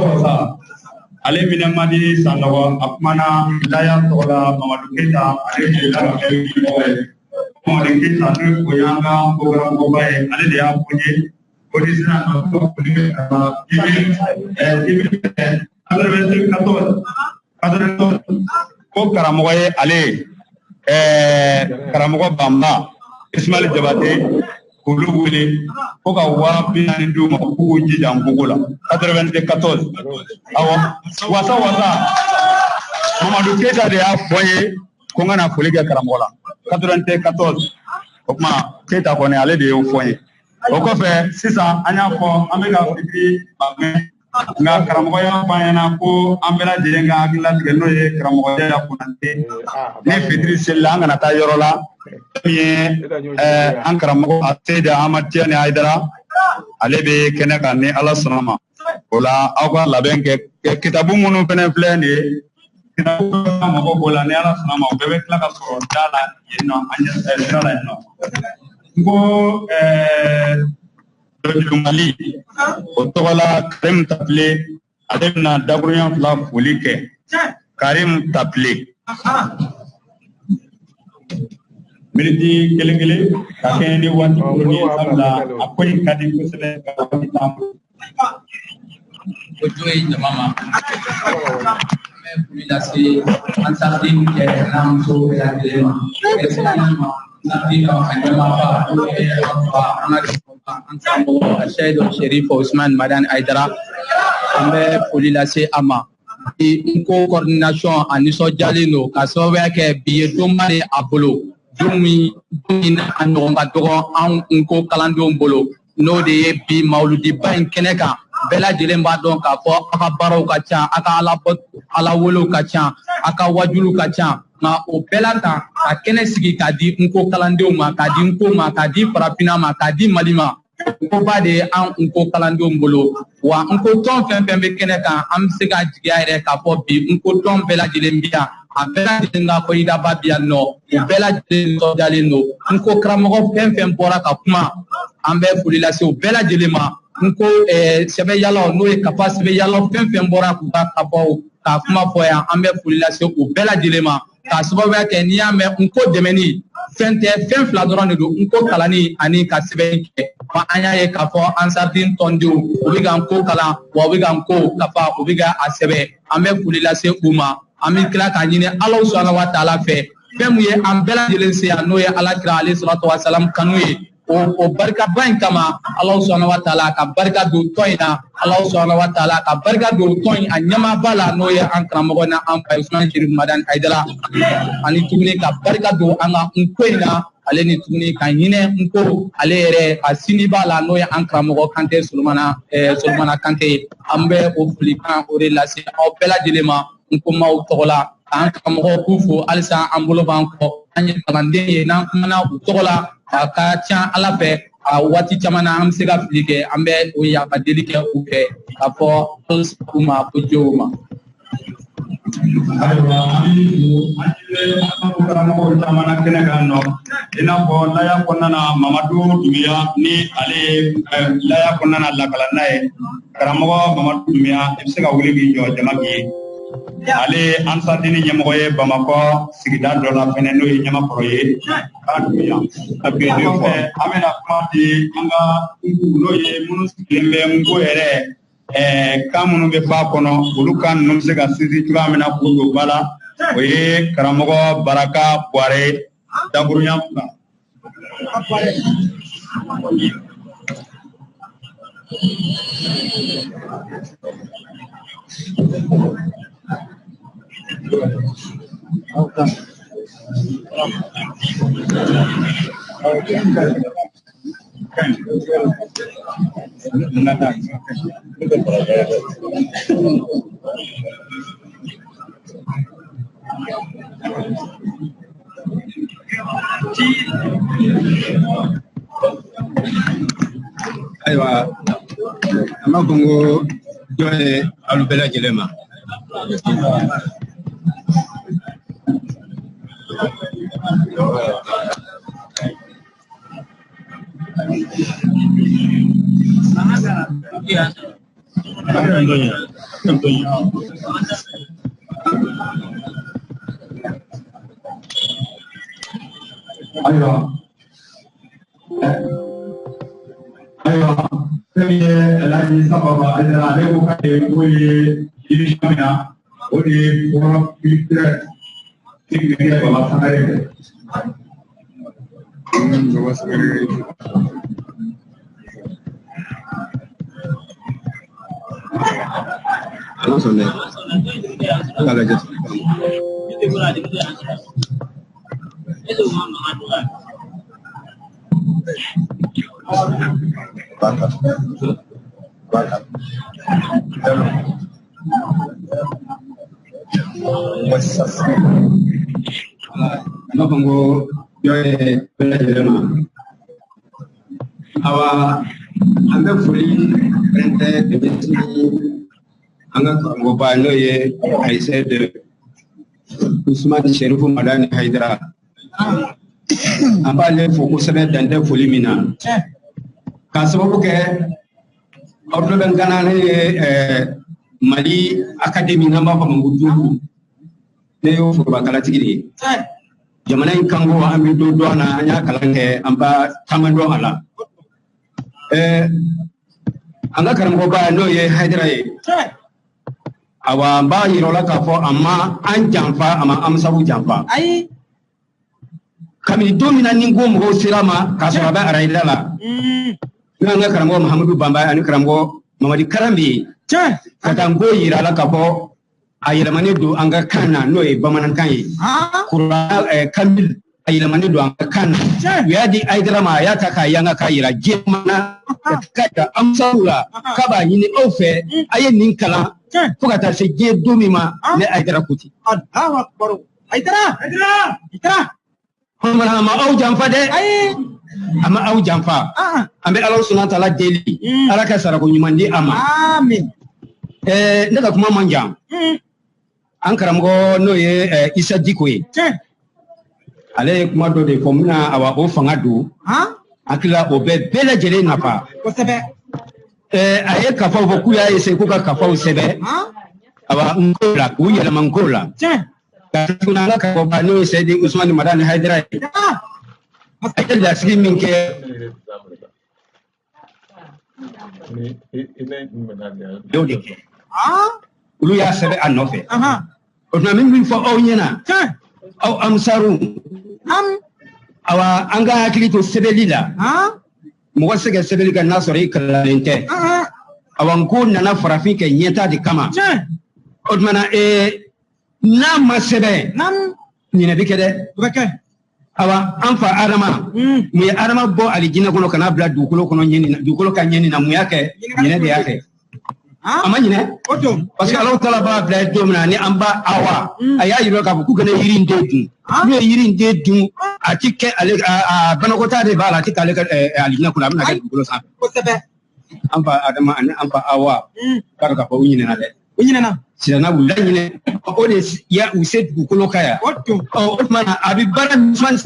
wasa ale Minɛmadi Sanogo a kumana Laya tɔgɔ la Mamadu Keita ale de la ka kɛ mɔgɔ ye Mamadu Keita n'o o y'an ka programme ba ye ale de y'a fɔ n ye o de sera ka fɔ ko karamɔgɔ ye ale karamɔgɔ Bamba Ismail Jabate k'olu wele ko ka 40,000 d'u ma k'u jija Nkogo la 94 awɔ wasa Mamadu Keita de y'a fɔ n ye ko n kana foli kɛ karamɔgɔ la 94 o tuma Keita kɔni ale de y'o fɔ n ye o kɔfɛ sisan an y'a fɔ an bɛ ka fitiri mɛn nka karamɔgɔ y'a fɔ an ɲɛna ko an bɛɛ lajɛlen ka hakilila tigɛ n'o ye karamɔgɔ Yaya Konate ni fitiri selila an kana taa yɔrɔ la min ye an karamɔgɔ Seydi Ahmad Tidiane Haidara ale bɛ kɛnɛ kan ni Ala sɔnna ma o la aw ka labɛn kɛ kitabu minnu fana filɛ nin ye kitabu mɔgɔ b'o la ni Ala sɔnna ma o bɛɛ bɛ tila ka sɔrɔ da la yen nɔ an ɲɛ sira la yen nɔ n ko Mali o tɔgɔ la Karim Tapile ale bɛna dakuruɲɛ 2 foli kɛ Karim Tapile miniti kelen ka kɛɲɛ ni waati minnu ye sabula a ko in ka di kosɛbɛ ka waati t'an bolo. O jo ye jama ma an bɛ foli lase an sarati kɛ n'an muso bɛɛ lajɛlen ma Nabi Anyamaba, Sheikh Sherif Ousmane Madan Haidara, an bɛ foli lase a ma. Nko coordination a nisɔndiyalen don ka sababuya kɛ bi ye donba de a bolo don min a ɲɔgɔn ka dɔgɔ an Nko kalandenw bolo n'o de ye bi mawuludiba in kɛnɛ kan bɛɛ lajɛlen b'a dɔn k'a fɔ a ka baaraw ka ca a ka alawelew ka ca a ka wajuliw ka ca nka o bɛɛ la tan ka kɛnɛ sigi k'a di Nko kalandenw ma k'a di Nko ma k'a di farafinna ma k'a di Mali ma Nkoba de ye an Nko kalandenw bolo wa Nko tɔn fɛn fɛn bɛ kɛnɛ kan an bɛ se ka jigiya yɛrɛ k'a fɔ bi Nko tɔn bɛɛ lajɛlen bi yan a bɛɛ lajɛlen ka fɔyidaba bi yan nɔ u bɛɛ lajɛlen nisɔndiyalen don Nko karamɔgɔ fɛn fɛn bɔra ka kuma an bɛ foli lase u bɛɛ lajɛlen ma Nko sɛbɛyalaw n'o ye kafa sɛbɛyalaw fɛn fɛn bɔra k'u ka kafaw ka kuma fɔ yan an bɛ foli lase u bɛɛ lajɛlen ma k'a sababuya kɛ n'i y'a mɛn Nko dɛmɛni fɛn tɛ fɛn fila dɔrɔn de don Nko kalanni ani ka sɛbɛn kɛ wa an y'a ye k'a fɔ an sariden tɔndenw u bɛ ka Nko kalan wa u bɛ ka Nko kafa u bɛ ka a sɛbɛn an bɛ foli lase u ma an bɛ tila k'a ɲini Ala subahanahu wa taala fɛ fɛn min ye an bɛɛ lajɛlen se yan n'o ye Alakira alayhi salatu wa salam kanu ye o barikaba in kama Ala subahanahu wa taala ka barika don tɔn in na Ala subahanahu wa taala ka barika don tɔn in a ɲɛmaaba la n'o ye an karamɔgɔ na an fa Usmane Sherif Madan Haidara ani tuguni ka barika don an ka Nko in na ale ni tuguni ka hinɛ Nko ale yɛrɛ a sini b'a la n'o ye an karamɔgɔ Kante Solomana Kante an bɛ o folikan o de lase aw bɛɛ lajɛlen ma Nko maaw tɔgɔ la k'an karamɔgɔ k'u fo halisa an bolo b'an kɔ an ye kalanden ye n'an kumana u tɔgɔ la a ka ca Ala fɛ a waati caman na an bɛ se ka fili kɛ an bɛ o yafa deli kɛ u fɛ k'a fɔ u ma ko jɔw ma. Ayiwa an bɛ karamɔgɔw caman na kɛnɛ kan nɔ i n'a fɔ laya kɔnɔna na Mamadu Dunbiya ni ale laya kɔnɔna na lakalanna ye karamɔgɔ Mamadu Dunbiya i bɛ se ka wuli k'i jɔ jama k'i ye ale an sartini ɲɛmɔgɔ ye Bamakɔ sigida dɔ la fɛnɛ n'o ye Ɲamakɔrɔ ye k'a Dunbiya a bɛ kɔfɛ an bɛna kuma di an ka n'o ye minnu sigilen bɛ Nko yɛrɛ kan minnu bɛ ba kɔnɔ olu kan ninnu bɛ se ka sinsin cogoya min na k'u don ba la o ye karamɔgɔ Baraka Buware dakuruɲa 2. Aywa, ama Congo joye alubela jelema. Aywa, premier la ministre Baba Adela Lego Kate Oye Irishamina Oye pour filtre technique Baba Sanare. Baba Sanare. Ano sonne? Kala jet. Baka. Ano Congo joye bela jelema. Awa anda foli rente de anga Congo ba no ye Aïssa de Ousmane Cherifou Madani Haidara. Amba le foko sebe dande foli mina. Ka sababu kɛ aw tulo bɛ Gana ne ye Mali Académie n'an b'a fɔ a ma ko Diouf ne y'o forobaakalatigi de ye. Jamana in kanko an bɛ dɔ dɔn a la an y'a kalan kɛ an b'a caman dɔn a la. An ka karamɔgɔba n'o ye Haidara ye. Awa n b'a yira o la k'a fɔ a ma an janfa a ma Amusafu janfa. Ayi. Kabini don min na ni ko mɔgɔw sera ma k'a sɔrɔ a bɛ arayida la. N'o an ka karamɔgɔ Mahamadu Bamba ani karamɔgɔ Mamadi Karambi ka taa n ko yira la k'a fɔ a yɛlɛmanen don an ka kan na n'o ye bamanankan ye. Kuran Kamil a yɛlɛmanen don an ka kan na. U y'a di Haidara ma a y'a ta k'a yanga k'a yira diɲɛ na ka yira Amusafu la k'a b'a ɲini aw fɛ a ye nin kalan fo ka taa se diɲɛ don min ma ne Haidara Kuti. Haidara. Ama aw janfa dɛ ama aw janfa an bɛ Ala Subahana wa Taala deli Ala ka sarako ɲuman di a ma amin ne ka kuma man jan an karamɔgɔ n'o ye Isa Diko ye ale ye kuma dɔ de fɔ n bɛna awa o fanga don hakilila o bɛ bɛɛ lajɛlen nafa kosɛbɛ a ye kafaw fɔ k'u y'a essayer k'u ka kafaw sɛbɛn awa nko la k'u yɛlɛma nko la tuguni an ka karamɔgɔba n'o ye Seydi Ousmane Madani Haidara ye a ye lasigi min kɛ y'o de kɛ olu y'a sɛbɛn a nɔfɛ o tuma min fɔ aw ɲɛna aw Amusaru awa an ka hakili to sɛbɛnni la mɔgɔ tɛ se ka sɛbɛnni kɛ n'a sɔrɔ i kalannen tɛ awa n ko nana farafin kɛ ɲɛta de kama o tuma na n'a ma sɛbɛn ɲinɛ bɛ kɛ dɛ awa an fa Adama mun ye Adama bɔ alijinɛ kɔnɔ ka n'a bila dugukolo kɔnɔ dugukolo ka ɲɛni na mun y'a kɛ ɲinɛ de y'a kɛ a ma ɲinɛ parce que Alahu Taala b'a bila don min na ni an ba Awa a y'a yira k'a fɔ k'u kana yiri in den dun n'u ye yiri in den dun a ti kɛ ale banakɔtaa de b'a la a ti k'ale ka alijinɛ kɔnɔ a bɛna kɛ dugukolo sanfɛ kosɛbɛ an fa Adama ani an fa Awa k'a dɔn k'a fɔ u ɲinɛna dɛ u ɲinɛna Sirana wulila ɲinɛ o de ya u se dugukolo ka yan o tuma na a bɛ baara Ousmane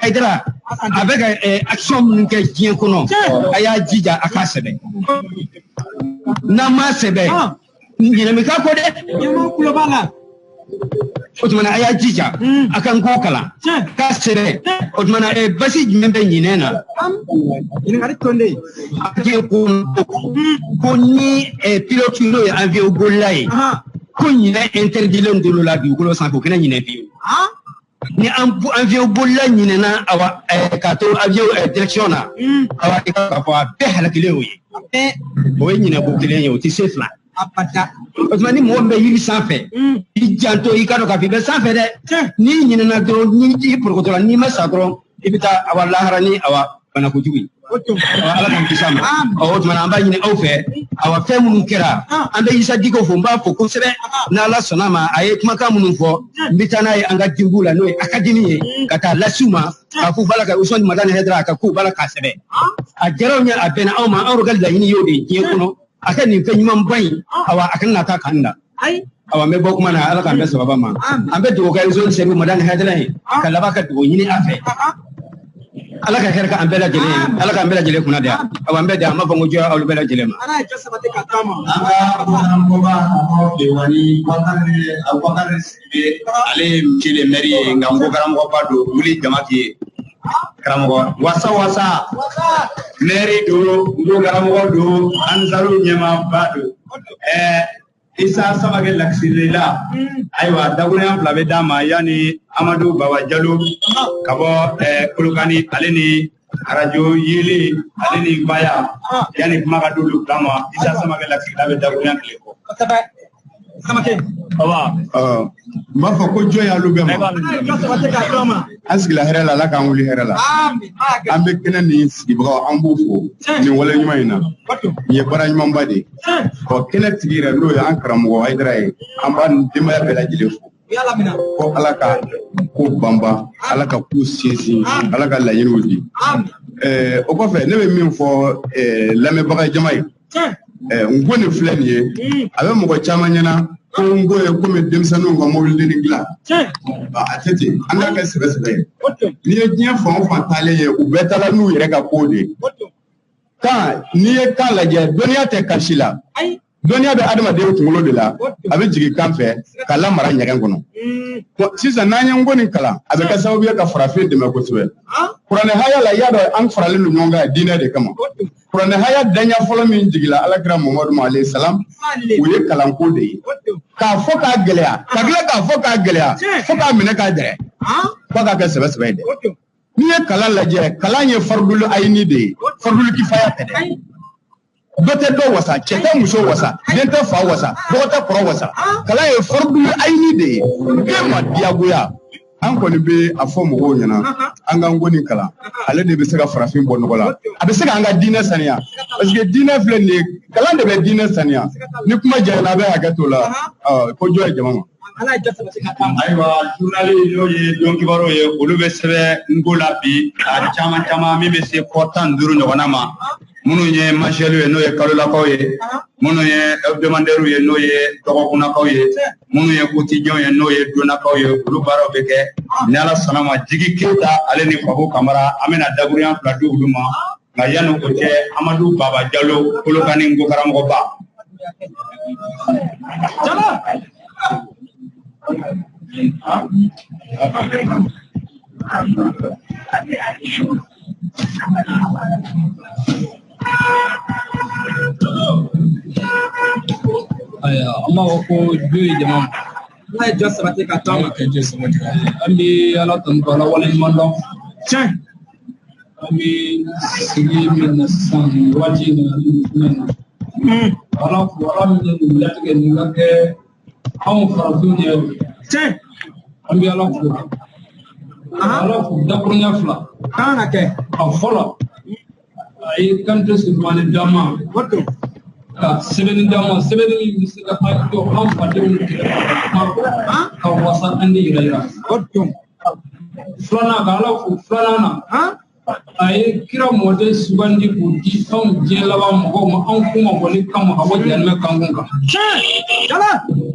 Haidara a bɛ ka action minnu kɛ diɲɛ kɔnɔ a y'a jija a k'a sɛbɛn n'a ma sɛbɛn ɲinɛ bɛ k'a kɔ dɛ ɲinɛ kulo b'a la o tuma na a y'a jija a ka n k'o kalan k'a sɛbɛn o tuma na basi jumɛn bɛ ɲinɛ na ɲininkali tonden a diɲɛ ko ni pilote n'o ye avion bolila ye ko ɲinɛ interdilen don la dugukolo sanfɛ o kɛnɛ ɲinɛ fiyewu ni avion bolila ɲinɛna awa k'a to avion direction na awa i k'a fɔ a bɛɛ halakilen o ye o ye ɲinɛ ko kelen ye o tɛ se fila o tuma ni mɔgɔ min bɛ yiri sanfɛ i janto i k'a dɔn k'a fɔ i bɛ sanfɛ dɛ n'i ɲinɛna dɔrɔn ni i porokotɔla n'i ma sa dɔrɔn i bɛ taa awa lahara ni awa bana kojugu ye Ala k'an kisi a ma o tuma na an b'a ɲini aw fɛ awa fɛn minnu kɛra an bɛ Isa Diko fo n b'a fɔ kosɛbɛ n'Ala sɔnna ma a ye kumakan minnu fɔ n bɛ taa n'a ye an ka dinbuw la n'o ye akademi ye ka taa lasiw ma k'a fɔ bala ka Usmani Madani Haidara a ka kow bala k'a sɛbɛn a diyara anw ye a bɛnna anw ma anw ka laɲini y'o de ye diɲɛ kɔnɔ a ka nin fɛn ɲumanba in awa a kana na taa kan da awa n bɛ bɔ kuma na Ala k'an bɛn sababa ma an bɛ dugawu kɛ zone Seydou Madani Haidara ye ka laban ka dugawu ɲini a fɛ Ala ka hɛrɛ k'an bɛɛ lajɛlen ye Ala k'an bɛɛ lajɛlen kunna diya awa n bɛ da an b'a fɔ n ko jɔnya aw bɛɛ lajɛlen ma an ka bamanankoba mɔgɔ Bewani Bakari Sidibe ale ye monsieur le maire ye nka n ko karamɔgɔba don wuli Jamaki karamɔgɔ wasa maire don n ko karamɔgɔ don Ansaru ɲɛmaaba don Isa Samake Laksirila ayiwa dakuruɲa 2 bɛ d'a ma yanni Amadu Baba Jalo ka bɔ Kolokani ale ni radio Yele ale ni Baya yanni kuma ka d'olu fila ma Isa Samake Laksirila bɛ dakuruɲa 1 fɔ. Samake baba n b'a fɔ ko jɔn y'alu bɛɛ ma an sigila hɛrɛ la Ala k'an wuli hɛrɛ la an bɛ kɛnɛ ni sigibagaw an b'u fo nin wale ɲuman in na nin ye baara ɲumanba de ɔ kɛnɛ tigi yɛrɛ n'o ye an karamɔgɔ Haidara ye an b'a denbaya bɛɛ lajɛlen fo ko Ala ka ko banba Ala ka ko sinsin Ala ka laɲiniw di o kɔfɛ ne bɛ min fɔ lamɛnbaga jama ye n ko nin filɛ nin ye a bɛ mɔgɔ caman ɲɛna ko n ko ye komi denmisɛnninw ka mobilinin dilan a tɛ ten an k'a kɛ sɛbɛ ye n'i ye diɲɛ fan o fan taalen ye u bɛɛ taala n'u yɛrɛ ka ko de kan n'i ye kan lajɛ dɔnniya tɛ kasi la dɔnniya bɛ adamaden kunkolo de la a bɛ jigin kan fɛ ka lamara ɲɛgɛn kɔnɔ sisan n'an ye n ko nin kalan a bɛ kɛ sababu ye ka farafin dɛmɛ kosɛbɛ kuranɛ haya la i y'a dɔn an faralen don ɲɔgɔn kan diinɛ de kama kuranɛ haya daɲa fɔlɔ min jigila Alakira Muhamadu ma alayhi salam o ye kalanko de ye k'a fɔ k'a gɛlɛya ka tila k'a fɔ k'a gɛlɛya fo k'a minɛ k'a dɛrɛ fo k'a kɛ sɛbɛ ye dɛ n'i ye kalan lajɛ kalan ye faridul ayini de ye faridul kifaya tɛ dɛ dɔ tɛ dɔ wasa cɛ tɛ muso wasa den tɛ fa wasa dɔgɔ tɛ kɔrɔ wasa kalan ye faridul ayini de ye den ma diyagoya an kɔni bɛ a fɔ mɔgɔw ɲɛna an k'an ko nin kalan ale de bɛ se ka farafin bɔ nɔgɔ la a bɛ se k'an ka diinɛ saniya parce que diinɛ filɛ nin ye kalan de bɛ diinɛ saniya ni kuma jɛra a bɛ hakɛ to la ko jɔ ye jama ma. ayiwa journaliste n'o ye don kibaruw ye olu bɛ sɛbɛn ngo la bi a caman min bɛ se fɔ 15 ɲɔgɔnna ma minnu ye marshal ye n'o ye kalolakaw ye minnu ye hebdomadaires ye n'o ye dɔgɔkunnakaw ye minnu ye quotidien ye n'o ye donnakaw ye olu baaraw bɛ kɛ ni Ala sɔnna ma Jigi Keyita ale ni Fako Kamara an bɛna dakuruɲa 2 di olu ma nka yanni o cɛ Amadu Baba Jalo Kolokani Nko karamɔgɔba. Amma ko joyi jama Ala ye jɔ sabati ka taa ka jɔ sabati an bɛ Ala tanto Ala wale ɲuman dɔn tiɲɛ an bɛ sigi min na sisan waati in na Ala fo Ala min ye nin latigɛ nin ka kɛ anw farafinw ye tiɲɛ an bɛ Ala fo Ala fo dakuruɲa 2 kan ka kɛ a fɔlɔ a ye Kante Sumani Dama ka sɛbɛnni d'an ma sɛbɛnni min bɛ se ka to an fadenw ka wasa an ni yira filanan ka Ala fo filanan na a ye kira mɔden sugandi k'o di anw diɲɛ laban mɔgɔw ma anw kuma bɔli kama ka bɔ jahanɛmɛ kankun kan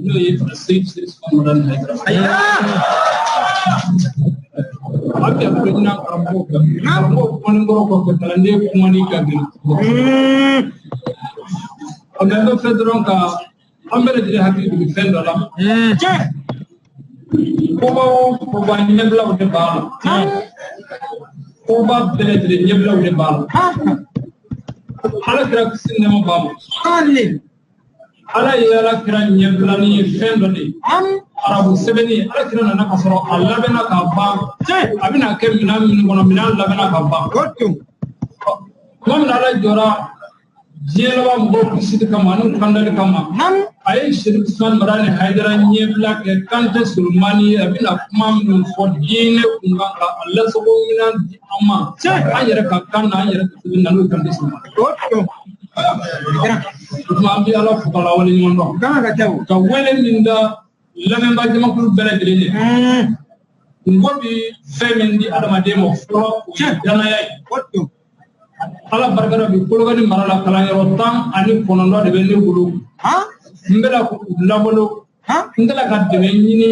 n'o ye Seydi Usmani Madani Haidara a bɛ ɲina karamɔgɔw kan karamɔgɔw kumanikɔrɔ kɔfɛ kalanden kumani ka gɛlɛn a bɛ n bɛ fɛn dɔrɔn ka an bɛɛ lajɛlen hakili jigin fɛn dɔ la koba o koba ɲɛbilaw de b'a la koba bɛɛ lajɛlen ɲɛbilaw de b'a la Alakira kisi ni nɛɛma b'a ma Ala ye Alakira ɲɛbilani ye fɛn dɔ de ye arabu sɛbɛnni Alakira nana ka sɔrɔ a labɛnna ka ban a bɛna kɛ minɛn minnu kɔnɔ minɛn labɛnna ka ban tuma min Ala jɔra diɲɛ laban mɔgɔw kisili kama ani kandali kama a ye Seydi Usmani Madani Haidara ɲɛbila kɛ Kante Solomani ye a bɛna kuma minnu fɔ diinɛ kun kan ka a lasago minɛn di an ma an yɛrɛ ka kan na an yɛrɛ ka sɛbɛn na n'o ye Kante Solomani Mambi ala fukala wale ɲuman dɔn ka wele min da lamɛnba jamakulu bɛɛ lajɛlen ye ngo bi fɛn min di adamaden ma fɔlɔ o ye danaya ye ala barika bi Kolokani mara la kalanyɔrɔ 19 de bɛ ne bolo n bɛna k'u labolo n tɛna ka dɛmɛ ɲini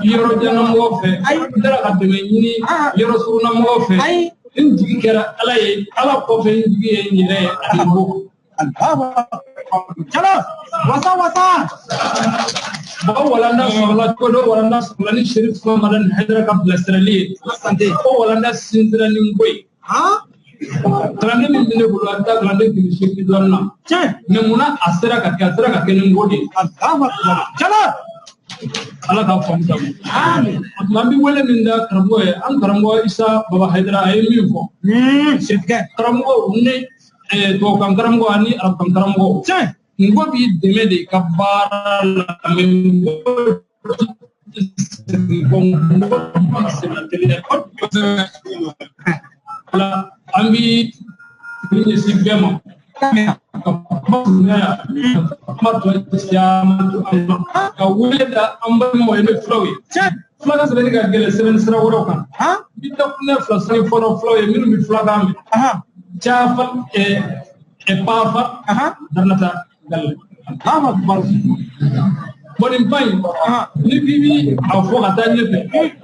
yɔrɔ janamɔgɔw fɛ n tɛna ka dɛmɛ ɲini yɔrɔ surunamɔgɔw fɛ n jigi kɛra ala ye ala kɔfɛ n jigi ye n yɛrɛ ye ani bo Chala, wasa. Bawa walanda solat kodo walanda solani Sherif Ramadan Haidara ka bilasirali asante ko walanda sindira ni ngoy Trande min bine bulu anta trande kimi shekti donna me muna asira ka kene ngodi Chala ala ka famu amin mambi wala min da karamo an karamo Isa Baba Haidara ay min fo shirka karamo ne to kankaramgo ani arab kankaramgo ngo bi deme de kabara la membo la ambi ni sibema ka weda amba mo ene flowi flaga sele ga gele sele sra woro kan bi tok ne fla sele foro flowi minu mi flaga mi Jafar Pafa Darnata Gal Akbar Bonim Pai ni bibi afo atanye pe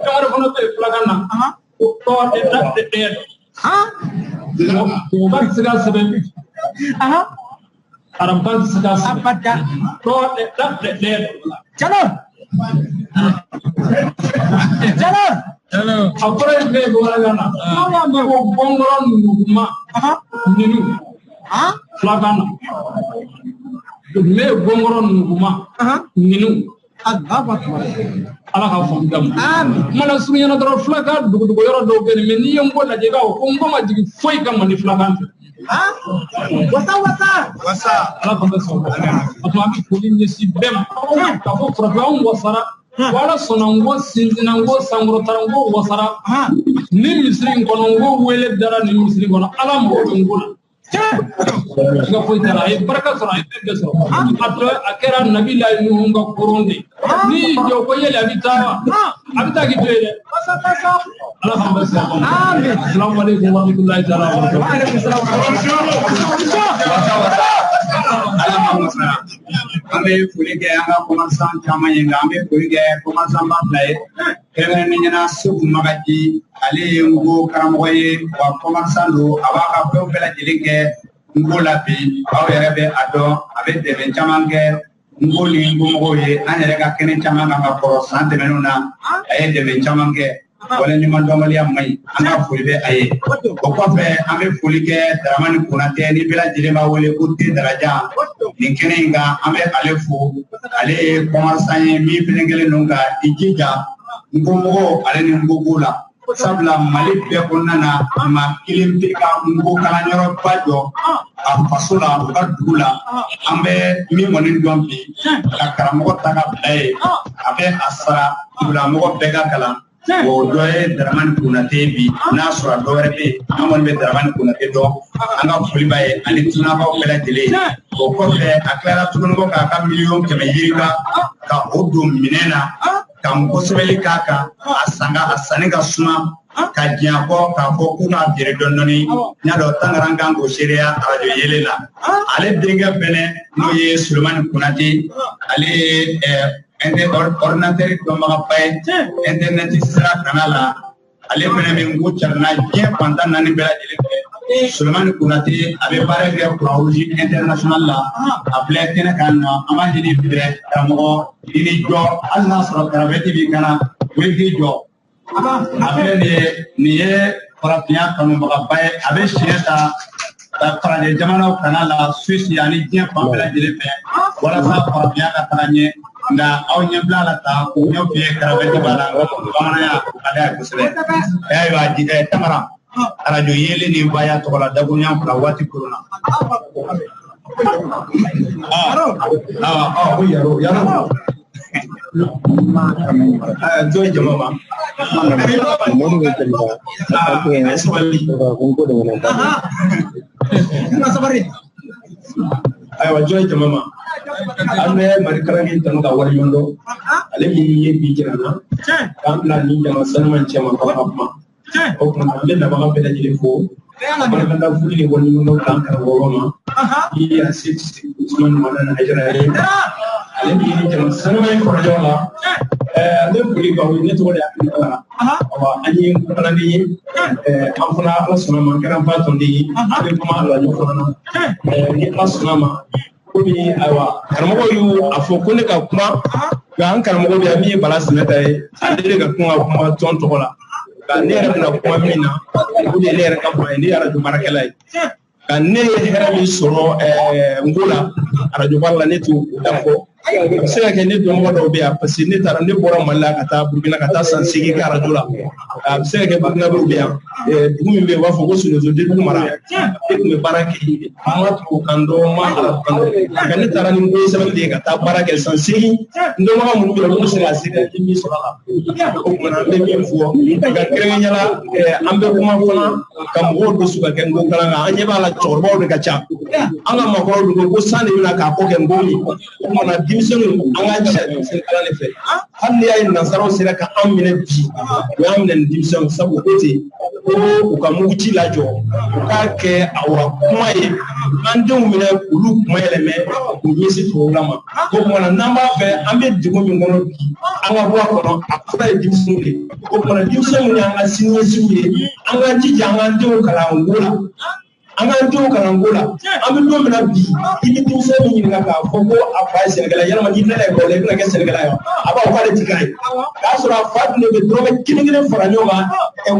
kamara kono pe flagana to de to ba siga sebe aram ban siga abada to de chalo Apre me golagana me ko bongoron nuguma ninu flagana me bongoron nuguma ninu agaba ala ka fondam mala sunya na dro flaga dugu yoro do ben me ni yongo la jega ko ngoma jigi foy kam ni flagan wasa ala ko so atma bi kulin ni si bem ka fo program wasara wala sonango sinzinango sangrotarango wasara ni misri konongo wele dara ni misri kono ala mo ngula ga foitara e baraka sora e tege sora atlo akera nabi la nuhunga kuronde ni jo ko yele abita ki tede ala khambasa amin assalamu alaikum wa rahmatullahi ta'ala wa barakatuh ambe fulike anga komansan chama yenga ambe fulike komansan ba play kene ni nyana su magaji ale ngo karamoye wa komansan do abaka pe bela jilinge ngo labi aw yerebe ado abe debe chamange ngo li ngo ye anere ka kene chamanga ka pro sante menuna ay debe chamange wala ni man domali amay anga fulbe aye ko ko fe ambe fulike daramani kunate ni bela jilema wole kutte daraja ni kenenga ambe alefu ale komansan mi pelengele nunga ijija ngomo ale ni ngogula sabla mali be konnana ma kilimpika ngo kala nyoro bajo afasula ka dula ambe mi monin dombi la karamo taka play abe asara dula mo bega kala o doye daraman kunate bi na sura dore be amon be daraman kunate do anga fuli baye ali tuna ba bela tele o ko be aklara tunun ko ka million keme yirika ka odum minena kam ko sebeli kaka asanga asaniga suma ka diako ka fo kuna dire donnoni nyado tangaranga go sheria radio yelela ale dinga bene no ye Suleiman Kunati ale ordinateur do ma pay internet sira kanala ale bene min go charna je panda nani bela jele Suleiman Kunati abe bare ge projet international la appelé tene kan ama hidi bire kamo ini jo Allah sura karabeti bi kana wegi jo abe ni ye farafia kanu baga bay abe sheta ta parade jamano kanala Suisse yani je pambela jele fe wala sa farafia ka taranye nda aw nyebla la ta ko nyofi karabeti bala bamana ya ada kusebe ay wa jide tamara radio yele ni baya to la dagunya fla wati corona yaro joy jama ayiwa jɔn jama ma an bɛ marikalanni tanu ka waleɲuman ale min ye bi jira na k'an bila ni jama sanuman cɛ ma ka kuma o kuma an bɛ nabaga bɛɛ lajɛlen fo barakada foli ni waleɲuman k'an karamɔgɔ ma i y'a se Usman Madan Aidara ye ale min ye jama sanuman kɔrɔjɔ la an bɛ foli k'aw ye ne tɔgɔ de ye Akili Ala an ye kalanni ye an fana Ala sɔnna ma kɛra ba tɔnden ye an bɛ kuma arajo fana na ni Ala sɔnna ma komi ayiwa karamɔgɔ y'u a fɔ ko ne ka kuma nka an karamɔgɔ bɛ yan min ye Bala Sinɛnta ye ale de ka kuma tɔn tɔgɔ la nka ne yɛrɛ bɛna kuma min na o de ye ne yɛrɛ ka kuma ye ne ye arajo baarakɛla ye nka ne ye hɛrɛ min sɔrɔ Ngo la arajo baara la ne t'o da fɔ a bɛ se ka kɛ ne dɔnbagaw dɔw bɛ yan parce que ne taara ne bɔra Mali la ka taa Burukina ka taa san 8 kɛ arajo la a bɛ se ka kɛ Burukinabew bɛ yan dugu min bɛ yen u b'a fɔ ko Sonozo Dedugu mara ne tun bɛ baara kɛ ma tugu kan dɔn ma ala kan dɔn nka ne taara ni Ngo sɛbɛnni de ye ka taa baara kɛ san 8 n dɔnbaga minnu bɛ yen olu bɛ se ka se ka min sɔrɔ a la o kumana an bɛ min fɔ nka kɛrɛnkɛrɛnnenya la an bɛ kuma fana ka mɔgɔw dusu ka kɛ Ngo kalan kan an ɲɛ b'a la cɛkɔrɔbaw de ka ca an ka maakɔrɔw dun ko san de bɛna k'a ko kɛ Ngo ye o kumana denmisɛnninw an ka cɛ denmisɛnnin de fɛ hali n'i y'a ye nansaraw sera ka an minɛ bi u y'an minɛ ni denmisɛnw sabu o tɛ ko u ka muguci lajɔ u k'a kɛ awa kuma ye an denw minɛ olu kuma yɛlɛmɛ u ɲɛsin tubabuw ma o kumana n'an b'a fɛ an bɛ degun min kɔnɔ bi an ka bɔ a kɔnɔ a fɔlɔ ye denmisɛnw de o kumana denmisɛnw ye an ka siniɲɛsigiw ye an ka jija an k'an denw kalan Ngo la an k'an denw kalan Ngo la an bɛ don min na bi i bɛ denmisɛn min ɲininka k'a fɔ ko a fa ye sɛnɛkɛla yalama n'i bɛna ekɔli la i bɛna kɛ sɛnɛkɛla ye a b'a fɔ k'ale ti k'a ye k'a sɔrɔ a fa dun de bɛ dɔrɔmɛ kelen fara ɲɔgɔn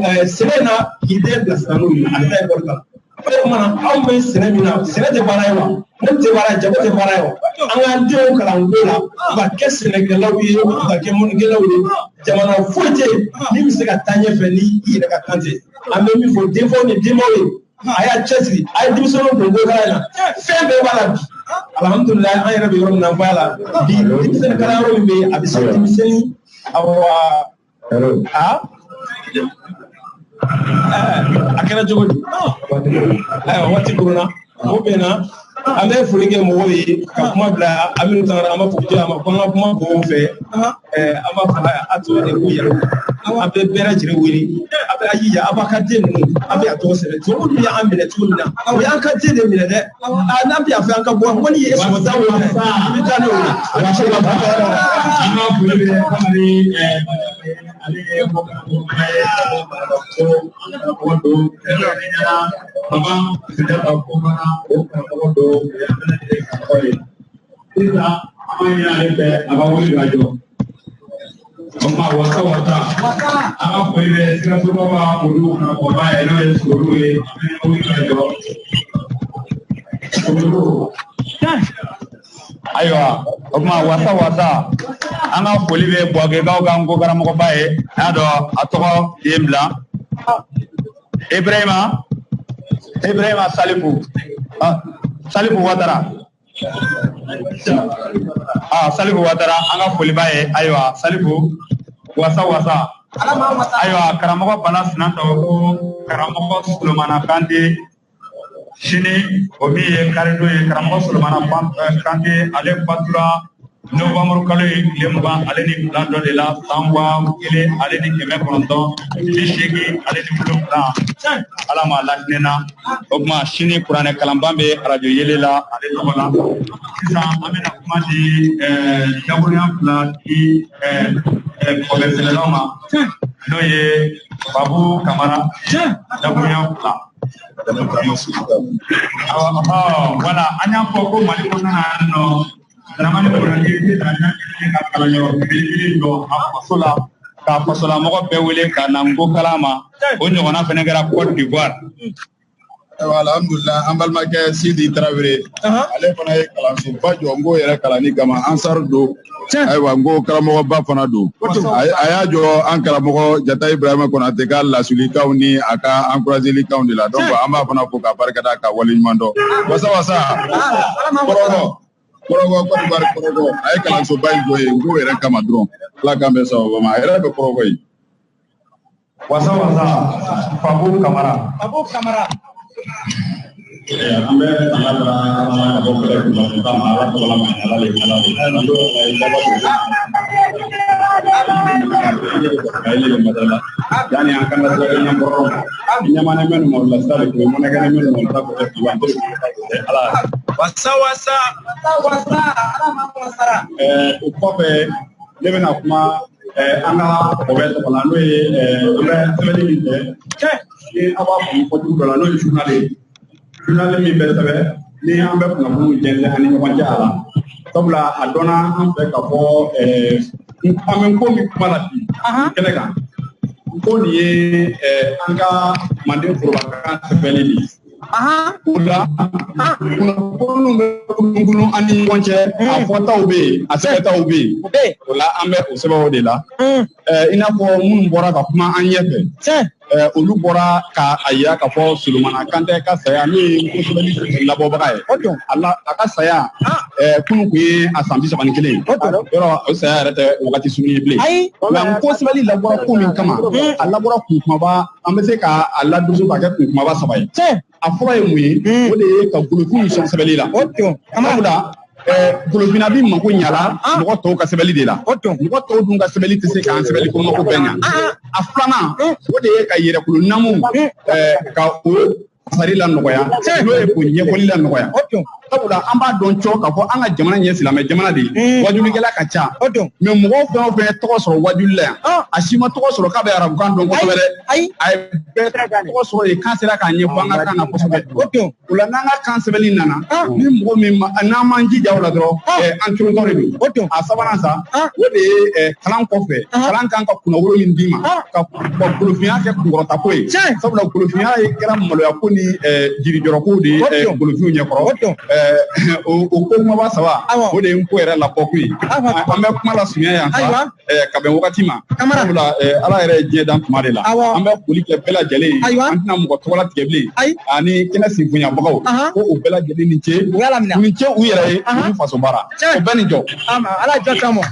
kan sɛnɛ na k'i den bilasira n'o ye a bɛ taa ekɔli la o kumana anw bɛ sɛnɛ min na sɛnɛ tɛ baara ye wa ne tɛ baara ye jago tɛ baara ye wa an k'an denw kalan Ngo la u ka kɛ sɛnɛkɛlaw ye u ka kɛ mɔnikɛlaw ye jamana foyi tɛ yen min bɛ se ka taa ɲɛfɛ ni i yɛrɛ ka kan tɛ an bɛ min fɔ denfaw ni denbaw ye a y'a cɛsiri a ye denmisɛnninw don Ngo kalan na fɛn bɛɛ b'a la bi alhamdulilayi an yɛrɛ bɛ yɔrɔ min na fɔ a la bi denmisɛnnin kalanyɔrɔ min bɛ yen a bɛ se denmisɛnnin a kɛra cogo di ayiwa waati koronna o bɛ na an bɛ foli kɛ mɔgɔw ye ka kuma bila Aminu Tangara an b'a fɔ ko a ma ko an ka kuma mɔgɔw fɛ an b'a fɔ a tɔgɔ de ko yɛrɛ an bɛ bɛɛ lajɛlen wele a bɛ ajija a b'a ka den ninnu a bɛ a tɔgɔ sɛbɛn cogo min y'an minɛ cogo min na o y'an ka den de minɛ dɛ n'a bɛ yan fɛ an ka bɔ ko ni ye sɔgɔta wo minɛ i bɛ taa n'o ye a bɛ se ka bɔ an ka foli bɛ kamalen ale ye mɔgɔkɔrɔba ye mɔgɔ don baba sɛnɛ ka ko mana o karamɔgɔ don sisan an y'a ale fɛ a b'a wuli ka jɔ o ma wasa wasa an ka foli bɛ sikasoba ma olu karamɔgɔba ye n'o ye Sogolu ye an bɛ wuli ka jɔ Sogolu ayiwa o tuma wasa wasa an ka foli bɛ Buwakekaw ka Ngo karamɔgɔba ye a y'a dɔn a tɔgɔ ye n bila Ibrahima Salifu Watara Salifu Watara an ka foli b'a ye ayiwa Salifu wasa wasa ayiwa karamɔgɔ Bala Sinɛnta ko karamɔgɔ Solomana Kante sini o min ye karido ye karamɔgɔ Solomana Kante ale batura novembre kalo ye tile 20 ale ni 2 dɔ de la san 1000 ale ni 998 ale ni 7 ala ma latinɛna o tuma sini kuranɛ kalanban bɛ arajo yele la ale tɔgɔ la sisan an bɛna kuma di dabonya fila di kɔbɛsɛnɛlaw ma n'o ye Babu Kamara dabonya fila wala an y'a fɔ ko Mali kɔnɔna na yan nɔ Dramane Konate tɛ ka kalanyɔrɔ belebele jɔ a faso la ka fasolamɔgɔ bɛɛ wele ka na Ngo kalan ma o ɲɔgɔnna fana kɛra Côte d'Ivoire. Alhamdulillah an balimakɛ Sidi Tarawele ale fana ye kalansoba jɔ Ngo yɛrɛ kalanni kama Ansar don ayiwa Ngo karamɔgɔba fana don a y'a jɔ an karamɔgɔ Jata Ibrahima Konate ka lasulikaw ni a ka encouragelikanw de la donc an b'a fana fo ka barikada ka waleɲuman dɔn wasa wasa kɔrɔgɔ Côte d'Ivoire kɔrɔgɔ a ye kalansoba in jɔ yen Ngo yɛrɛ kama dɔrɔn Ala k'an bɛn sababa ma a yɛrɛ bɛ kɔrɔgɔ yen wasa wasa Babu Kamara Yani akan ada yang borong, nyaman men mau lasar itu, mana kan men mau tak berjuang tu. Wasa, ala mau wasara. Ukobe, leben akuma, anga obe tu kalau nu obe sebeli ni, ni apa pun tu kalau nu jurnal mi bersebe, ni ambe pengamu jenle ani macam ala. Tabla adona ambe kapo, amen ko mi malati, kenapa? Ko ni ye an ka manden forobakan sɛbɛnni de ye. O la kunnafoniw bɛ kolon ani ɲɔgɔn cɛ a fɔtaw bɛ yen a sɛbɛntaw bɛ yen o la an bɛ o sɛbɛnw de la i n'a fɔ minnu bɔra ka kuma an ɲɛfɛ olu bɔra k'a yira k'a fɔ Solomana Kantɛ ka saya n'o ye kosɛbɛli labɔbaga ye a ka saya kunun kun ye a san 31 ye yɔrɔ o saya yɛrɛ tɛ wagati surunin ye bilen nka kosɛbɛli labɔra ko min kama a labɔra kun kumaba an bɛ se k'a ladusu k'a kɛ kun kumaba 3 ye a fɔlɔ ye mun ye o de ye ka golofin sɔn sɛbɛnli la sabula golofina bi mako ɲala mɔgɔ tɔw ka sɛbɛnli de la mɔgɔ tɔw dun ka sɛbɛnli tɛ se k'an sɛbɛnli ko mako bɛɛ ɲa a filanan o de ye ka yɛrɛkulu namu ka o sari la nɔgɔya n'o ye ko ɲɛfɔli la nɔgɔya sabula an b'a dɔn cɔ k'a fɔ an ka jamana ɲɛ silamɛ jamana de ye wajulikɛla ka ca mais mɔgɔ fɛn o fɛn ye tɔgɔ sɔrɔ wajuli la yan a si ma tɔgɔ sɔrɔ k'a bɛ arabukan dɔn kosɛbɛ dɛ a ye bɛɛ tɔgɔ sɔrɔ de kan sera k'a ɲɛfɔ an ka kan na kosɛbɛ o la n'an ka kan sɛbɛnni nana ni mɔgɔ min n'an m'an jija o la dɔrɔn an corodɔ de don a sabanan sa o de ye kalan kɔfɛ kalan kan ka kunnawolo min d'i ma ka golofinya kɛ kunkɔrɔta ko ye sabula golofinya kɛra maloya ko ni jirijɔrɔ ko de ye golofinw ɲɛkɔrɔ o ko kumaba 3 o de ye n ko yɛrɛ labɔ ko ye an bɛ kuma la sunya yan sa ka bɛn wagati ma sabula ala yɛrɛ ye diɲɛ dan tuma de la an bɛ foli kɛ bɛɛ lajɛlen ye an tɛna mɔgɔ tɔgɔ latigɛ bilen ani kɛnɛ sinfonyabagaw ko o bɛɛ lajɛlen ni ce u yɛrɛ ye u faso baara o bɛɛ ni jɔ ala jɔ kama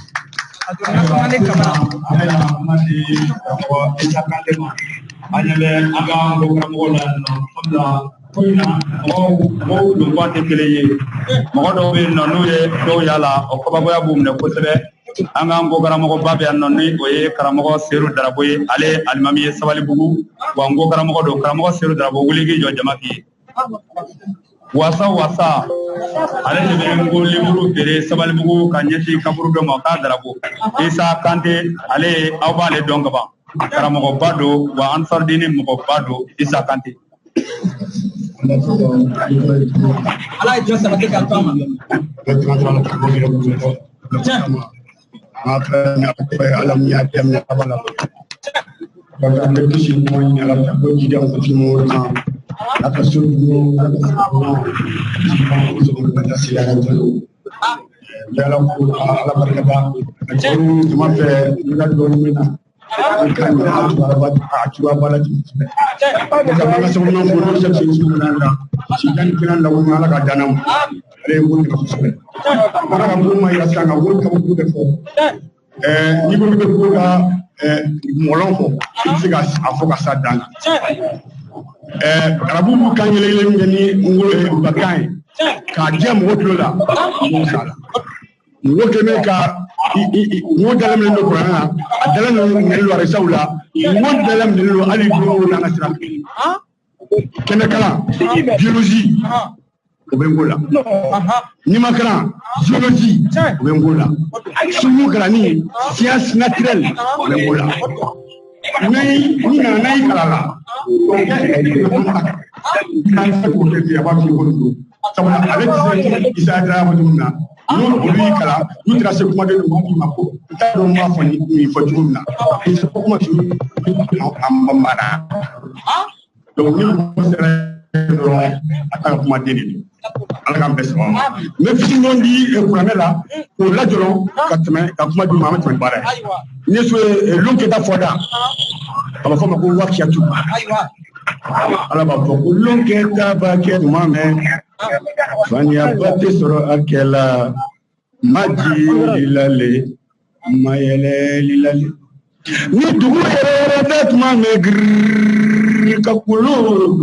mɔgɔw don tɛ kelen ye mɔgɔ dɔw bɛ yen nɔ n'u ye dɔw yala o kabakoya b'u minɛ kosɛbɛ an ka Ngo karamɔgɔba bɛ yan nɔ ni o ye karamɔgɔ Seru Darabo ye ale ye alimami ye Sabalibugu wa Ngo karamɔgɔ don karamɔgɔ Seru Darabo wuli k'i jɔ jama k'i ye wasa ale de bɛ Ngo liburu feere Sabalibugu ka ɲɛsin kaburu dɔ ma k'a Darabo Isa Kante ale aw b'ale dɔn kaban karamɔgɔba don wa Ansarudini mɔgɔba don Isa Kante. ala ye jɔ sabati ka to a ma alam ya dem abala ba am de ci mo ni ala ta ko ci dem ko ci mo na aka so ni ala ta ko ba ta ci ala ta yala ko ala barka ba ko ma fe ni la do ni na kan ya ba ci ba bala ci da ma so no mo so ci na na ci kan kiran da wani ala ka danam ale ko ni ko so mara ka mo ma ya sanga wo ka ko de fo ni ko be ko ka molon fo ci ga afo ka sa dan arabu mu kan yele ngani ngolo bakan ka jam wotlo la inshallah wo keme ka wo dalam len do qur'ana dalam len lo rasul wo dalam len lo ali do na nasra kene kala biologie o be ngola ni makara géologie o be ngola sumu grani science naturelle o be ngola ni na kala la o kan sa ko te ya ba ko do sabana avec isa dra mo dunna no olu kala ni tra se kuma de mo ma ko ta do ma fo ni fo dunna isa ko kuma tu am mara donc ni mo sera do ata kuma de ni ala kan bɛ sama mais fi non di kuranɛ la o la jɔrɔ ka tɛmɛ ka kuma di ma tɛmɛ baara ye ne so lon ke ta fɔda a b'a fɔ ma ko wakiyatu ala b'a fɔ ko lon ke ta ba kɛ tuma mɛn faniya ba tɛ sɔrɔ a kɛ la ma ji lilale ma yɛlɛ lilale ni dugu yɛrɛ bɛ tuma mɛn girin ka kolo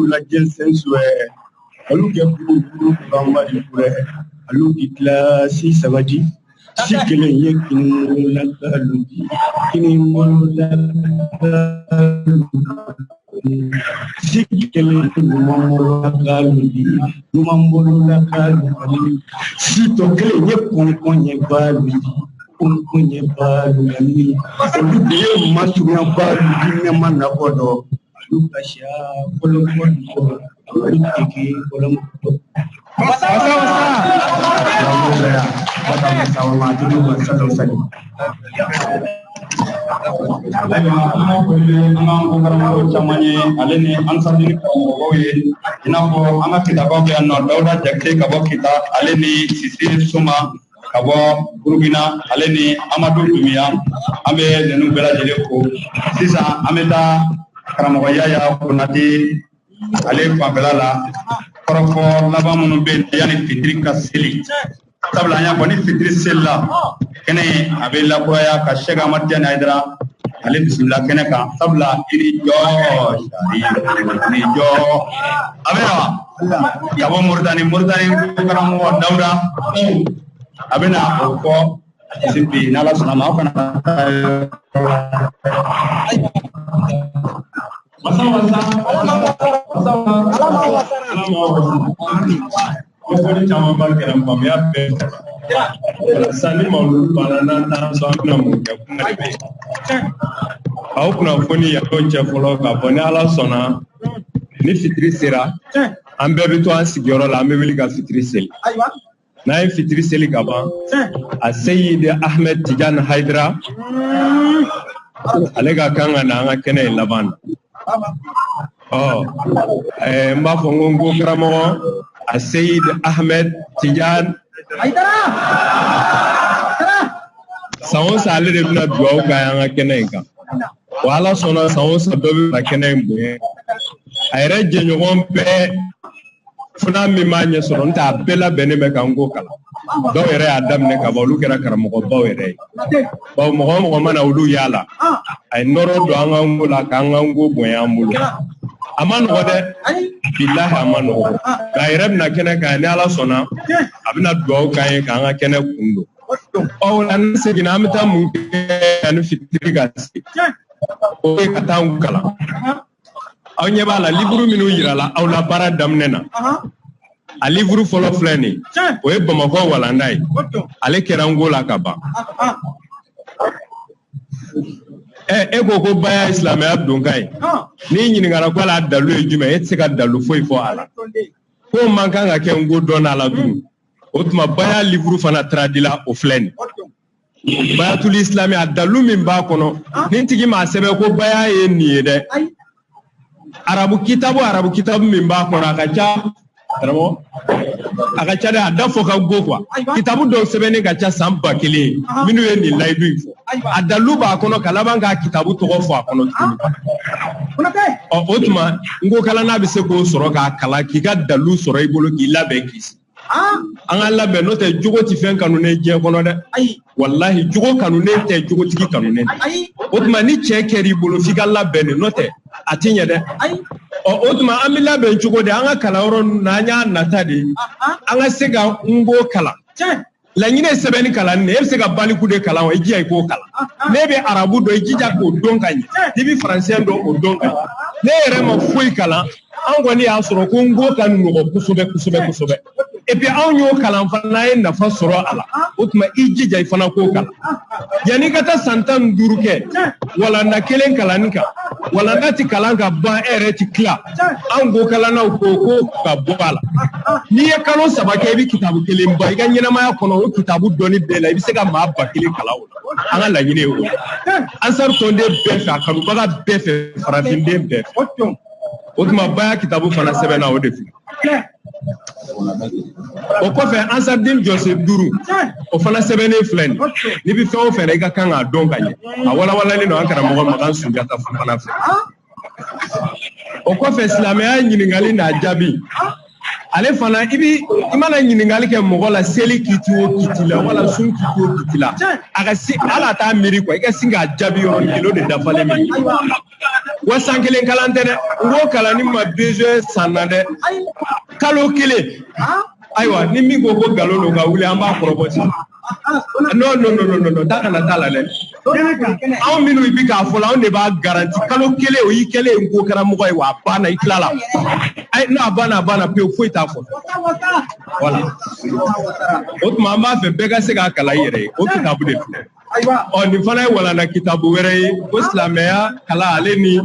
la jɛnsɛn suɛ alu ke buru bamba di pure alu di klasi sabadi sikele ye kini la kaludi kini mola sikele mola kaludi numambola kaludi sito kele ye konkonye baludi konkonye baludi ye masunya baludi ne manakodo Lukasha, Kolombo, Tiki, Kolombo. karamɔgɔ Yaya Konate ale fanfɛla la kɔrɔfɔ laban minnu bɛ yanni fitiri ka seli sabula an y'a fɔ ni fitiri seli la kɛnɛ a bɛ lakuraya ka Sɛki Amadu Tijani Hayidara ale bisimila kɛnɛ kan sabula i ni jɔ ni jɔ a bɛ na ka bɔ Moritani karamɔgɔ Dawuda a bɛ na o fɔ bi n'Ala sɔnna ma aw kana Sani maulu banana na sɔnna mun kɛ kuma de bɛ aw kunnafoni y'aw cɛ fɔlɔ ka fɔ ni Ala sɔnna ni fitiri sera an bɛɛ bɛ to an sigiyɔrɔ la an bɛ wuli ka fitiri seli n'a ye fitiri seli ka ban a Seyidi Ahmed Tijani Hayidara ale ka kan ka na an ka kɛnɛ in laban n b'a fɔ n ko karamɔgɔ a Seyidi Ahmed Tijani san o san ale de bɛna dugawu k'a ye an ka kɛnɛ in kan wa Ala sɔnna san o san dɔ bɛ na kɛnɛ in bonya a yɛrɛ jɛɲɔgɔn bɛɛ fana min b'a ɲɛ sɔrɔ n tɛ a bɛɛ labɛnnen bɛ k'an ko kalan dɔw yɛrɛ y'a daminɛ ka ban olu kɛra karamɔgɔbaw yɛrɛ ye bawo mɔgɔ o mɔgɔ mana olu yaala a ye nɔrɔ don an ka ngo la k'an ka ngo bonya an bolo a ma nɔgɔ dɛ bilahi a ma nɔgɔ nka a yɛrɛ bɛna kɛnɛ kan ni Ala sɔnna a bɛna dugawu k'an ye k'an ka kɛnɛ kun don o la ni seginna an bɛ taa mun kɛ ani fitiri ka se o ye ka taa an kalan aw ɲɛ b'a la liburu minnu yirala aw la baara daminɛ na a livre fɔlɔ filɛ nin o ye Bamakɔ walanda ye ale kɛra ngo la ka ban e ko baya silamɛya donkan ye n'i ɲininkara ko ala dalu ye jumɛn e tɛ se ka dalu foyi fɔ a la ko man kan ka kɛ ngo dɔnna la dun o tuma baya livre fana taradila o filɛ nin bayatul islami a dalu min b'a kɔnɔ ni tigi m'a sɛbɛn ko baya ye nin ye dɛ arabu kitabu min b'a kɔnɔ a ka ca karamɔgɔ a ka ca dɛ a da fɔ ka go quoi kitabu dɔw sɛbɛnnen ka ca san 1000 minnu ye nin layidu in fɔ a dalu b'a kɔnɔ ka laban k'a kitabu tɔgɔ fɔ a kɔnɔ tuguni o tuma n ko kalanna bɛ se k'o sɔrɔ k'a kalan k'i ka dalu sɔrɔ i bolo k'i labɛn k'i sigi an ka labɛn n'o tɛ jogo tɛ fɛn kanunen diɲɛ kɔnɔ dɛ wallahi jogo kanunen tɛ jogotigi kanunen o tuma ni cɛ kɛr'i bolo f'i ka labɛn de n'o tɛ a tɛ ɲɛ dɛ o tuma an bɛ labɛn cogo di an ka kalanyɔrɔ ninnu na an y'a nata de an ka se ka ngo kalan laɲini ye sɛbɛnni kalan ne e bɛ se ka baliku de kalan wa i jija i k'o kalan ne bɛ arabu dɔn i jija k'o dɔn ka ɲɛ n'i bɛ faransɛ dɔn o dɔn ka ɲɛ ne yɛrɛ ma foyi kalan an kɔni y'a sɔrɔ ko ngo ka nɔgɔn kosɛbɛ et puis anw y'o kalan fana ye nafa sɔrɔ a la o tuma i jija i fana k'o kalan yanni ka taa san 15 kɛ walanda kelen kalanni kan walanda ti kalan ka ban e yɛrɛ ti tila an ko kalannaw ko ka bɔ a la n'i ye kalo 3 kɛ i bɛ kitabu kelen ban i ka ɲɛnamaya kɔnɔ o kitabu dɔnni bɛɛ la i bɛ se ka maa 1000 kalan o la an ka laɲini ye o ye Ansar tɔnden bɛɛ fɛ a kanubaga bɛɛ fɛ farafinen bɛɛ fɛ o tuma baya kitabu fana sɛbɛnna o de fɛ o kɔfɛ Ansarudine Joseph Duru o fana sɛbɛnnen filɛ nin n'i bɛ fɛn o fɛn i ka kan k'a dɔn ka ɲɛ a walawalalen don an karamɔgɔ Makan Sunjata fana fɛ o kɔfɛ silamɛya ɲininkali n'a jaabi ale fana i mana ɲininkali kɛ mɔgɔ la seli kiti o kiti la wala sun kiti o kiti la a ka se ala t'a miiri quoi i ka sin k'a jaabi yɔrɔ kelen o de dafalen bɛ wa san kelen kalan tɛ dɛ n ko kalanni ma besoin san na dɛ kalo kelen ayiwa ni min ko ko nkalon don ka wuli an b'a kɔrɔbɔ sisan non da kana t'a la dɛ anw minnu bi k'a fɔ la anw de b'a garanti kalo kelen o y'i kɛlen ye ko karamɔgɔ ye wa a banna i tilala n'a banna pewu foyi t'a fɔ voilà o tuma an b'a fɛ bɛɛ ka se k'a kalan i yɛrɛ ye o kitabu de filɛ nin fana ye walanda kitabu wɛrɛ ye ko silamɛya kalan ale ni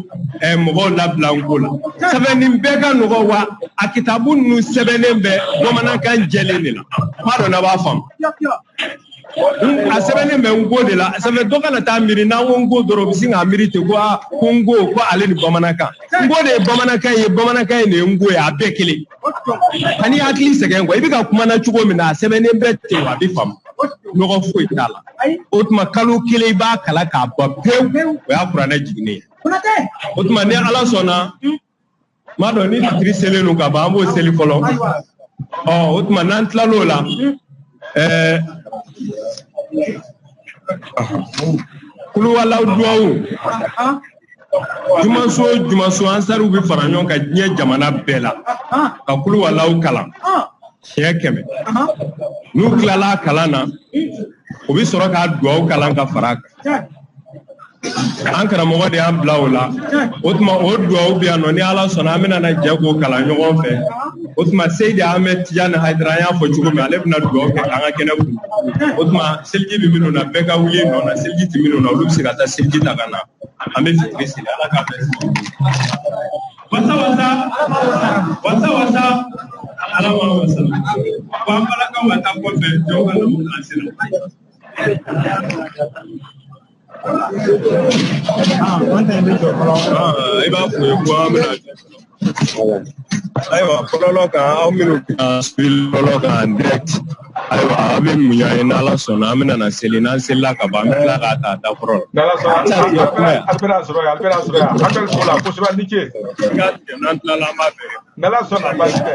mɔgɔw labilanko la sɛbɛn nin bɛɛ ka nɔgɔ wa a kitabu ninnu sɛbɛnnen bɛ bamanankan jɛlen de la m'a dɔn n'a b'a faamu a sɛbɛnnen bɛ ngo de la sɛbɛn dɔ kana taa miiri n'an ko ngo dɔrɔn u bɛ sin k'a miiri ten ko ngo ko ale ni bamanankan ngo de ye bamanankan ye bamanankan de ye ngo ye a bɛɛ kelen ani hakili sɛgɛn i bɛ ka kuma na cogo min na a sɛbɛnnen bɛ ten a bɛ faamu nɔgɔ foyi t'a la o tuma kalo kelen i b'a kalan k'a ban pewu o y'a kuranɛ jiginnen ye o tuma ni ala sɔnna m'a dɔn ni fitiri selen don ka ban an b'o seli fɔlɔ o tuma n'an tilal'o la kuluwalaw duwawu jumaso ansariw bɛ fara ɲɔgɔn kan diɲɛ jamana bɛɛ la ka kuluwalaw kalan siɲɛ 100 n'u tilala kalan na u bɛ sɔrɔ ka duwawu kalan ka fara kan an karamɔgɔ de y'an bila o la o tuma o duwawu bɛ yan nɔ ni ala sɔnna an bɛna na jɛ k'o kalan ɲɔgɔn fɛ o tuma Seydi Ahmed Tijani Hayidara an y'a fɔ cogo min ale bɛna duwawu kɛ k'an ka kɛnɛ kun o tuma seliji bɛ minnu na bɛɛ ka wuli nɔ na seliji tɛ minnu na olu bɛ se ka taa seliji ta ka na an bɛ fitiri seli ala k'a bɛɛ wasa ala ma wasa wa an bala ka wata kɔfɛ jɔn ka na mun na sira i b'a fɔ ye ko an bɛna ayiwa fɔlɔ kan aw minnu ka lɔlɔ kan direct ayiwa aw bɛ muɲa ye n'ala sɔnna an bɛna na seli n'an selila ka ban an bɛ tila k'a ta dakɔrɔ n'an tilala an b'a bɛɛ n'ala sɔnna baasi tɛ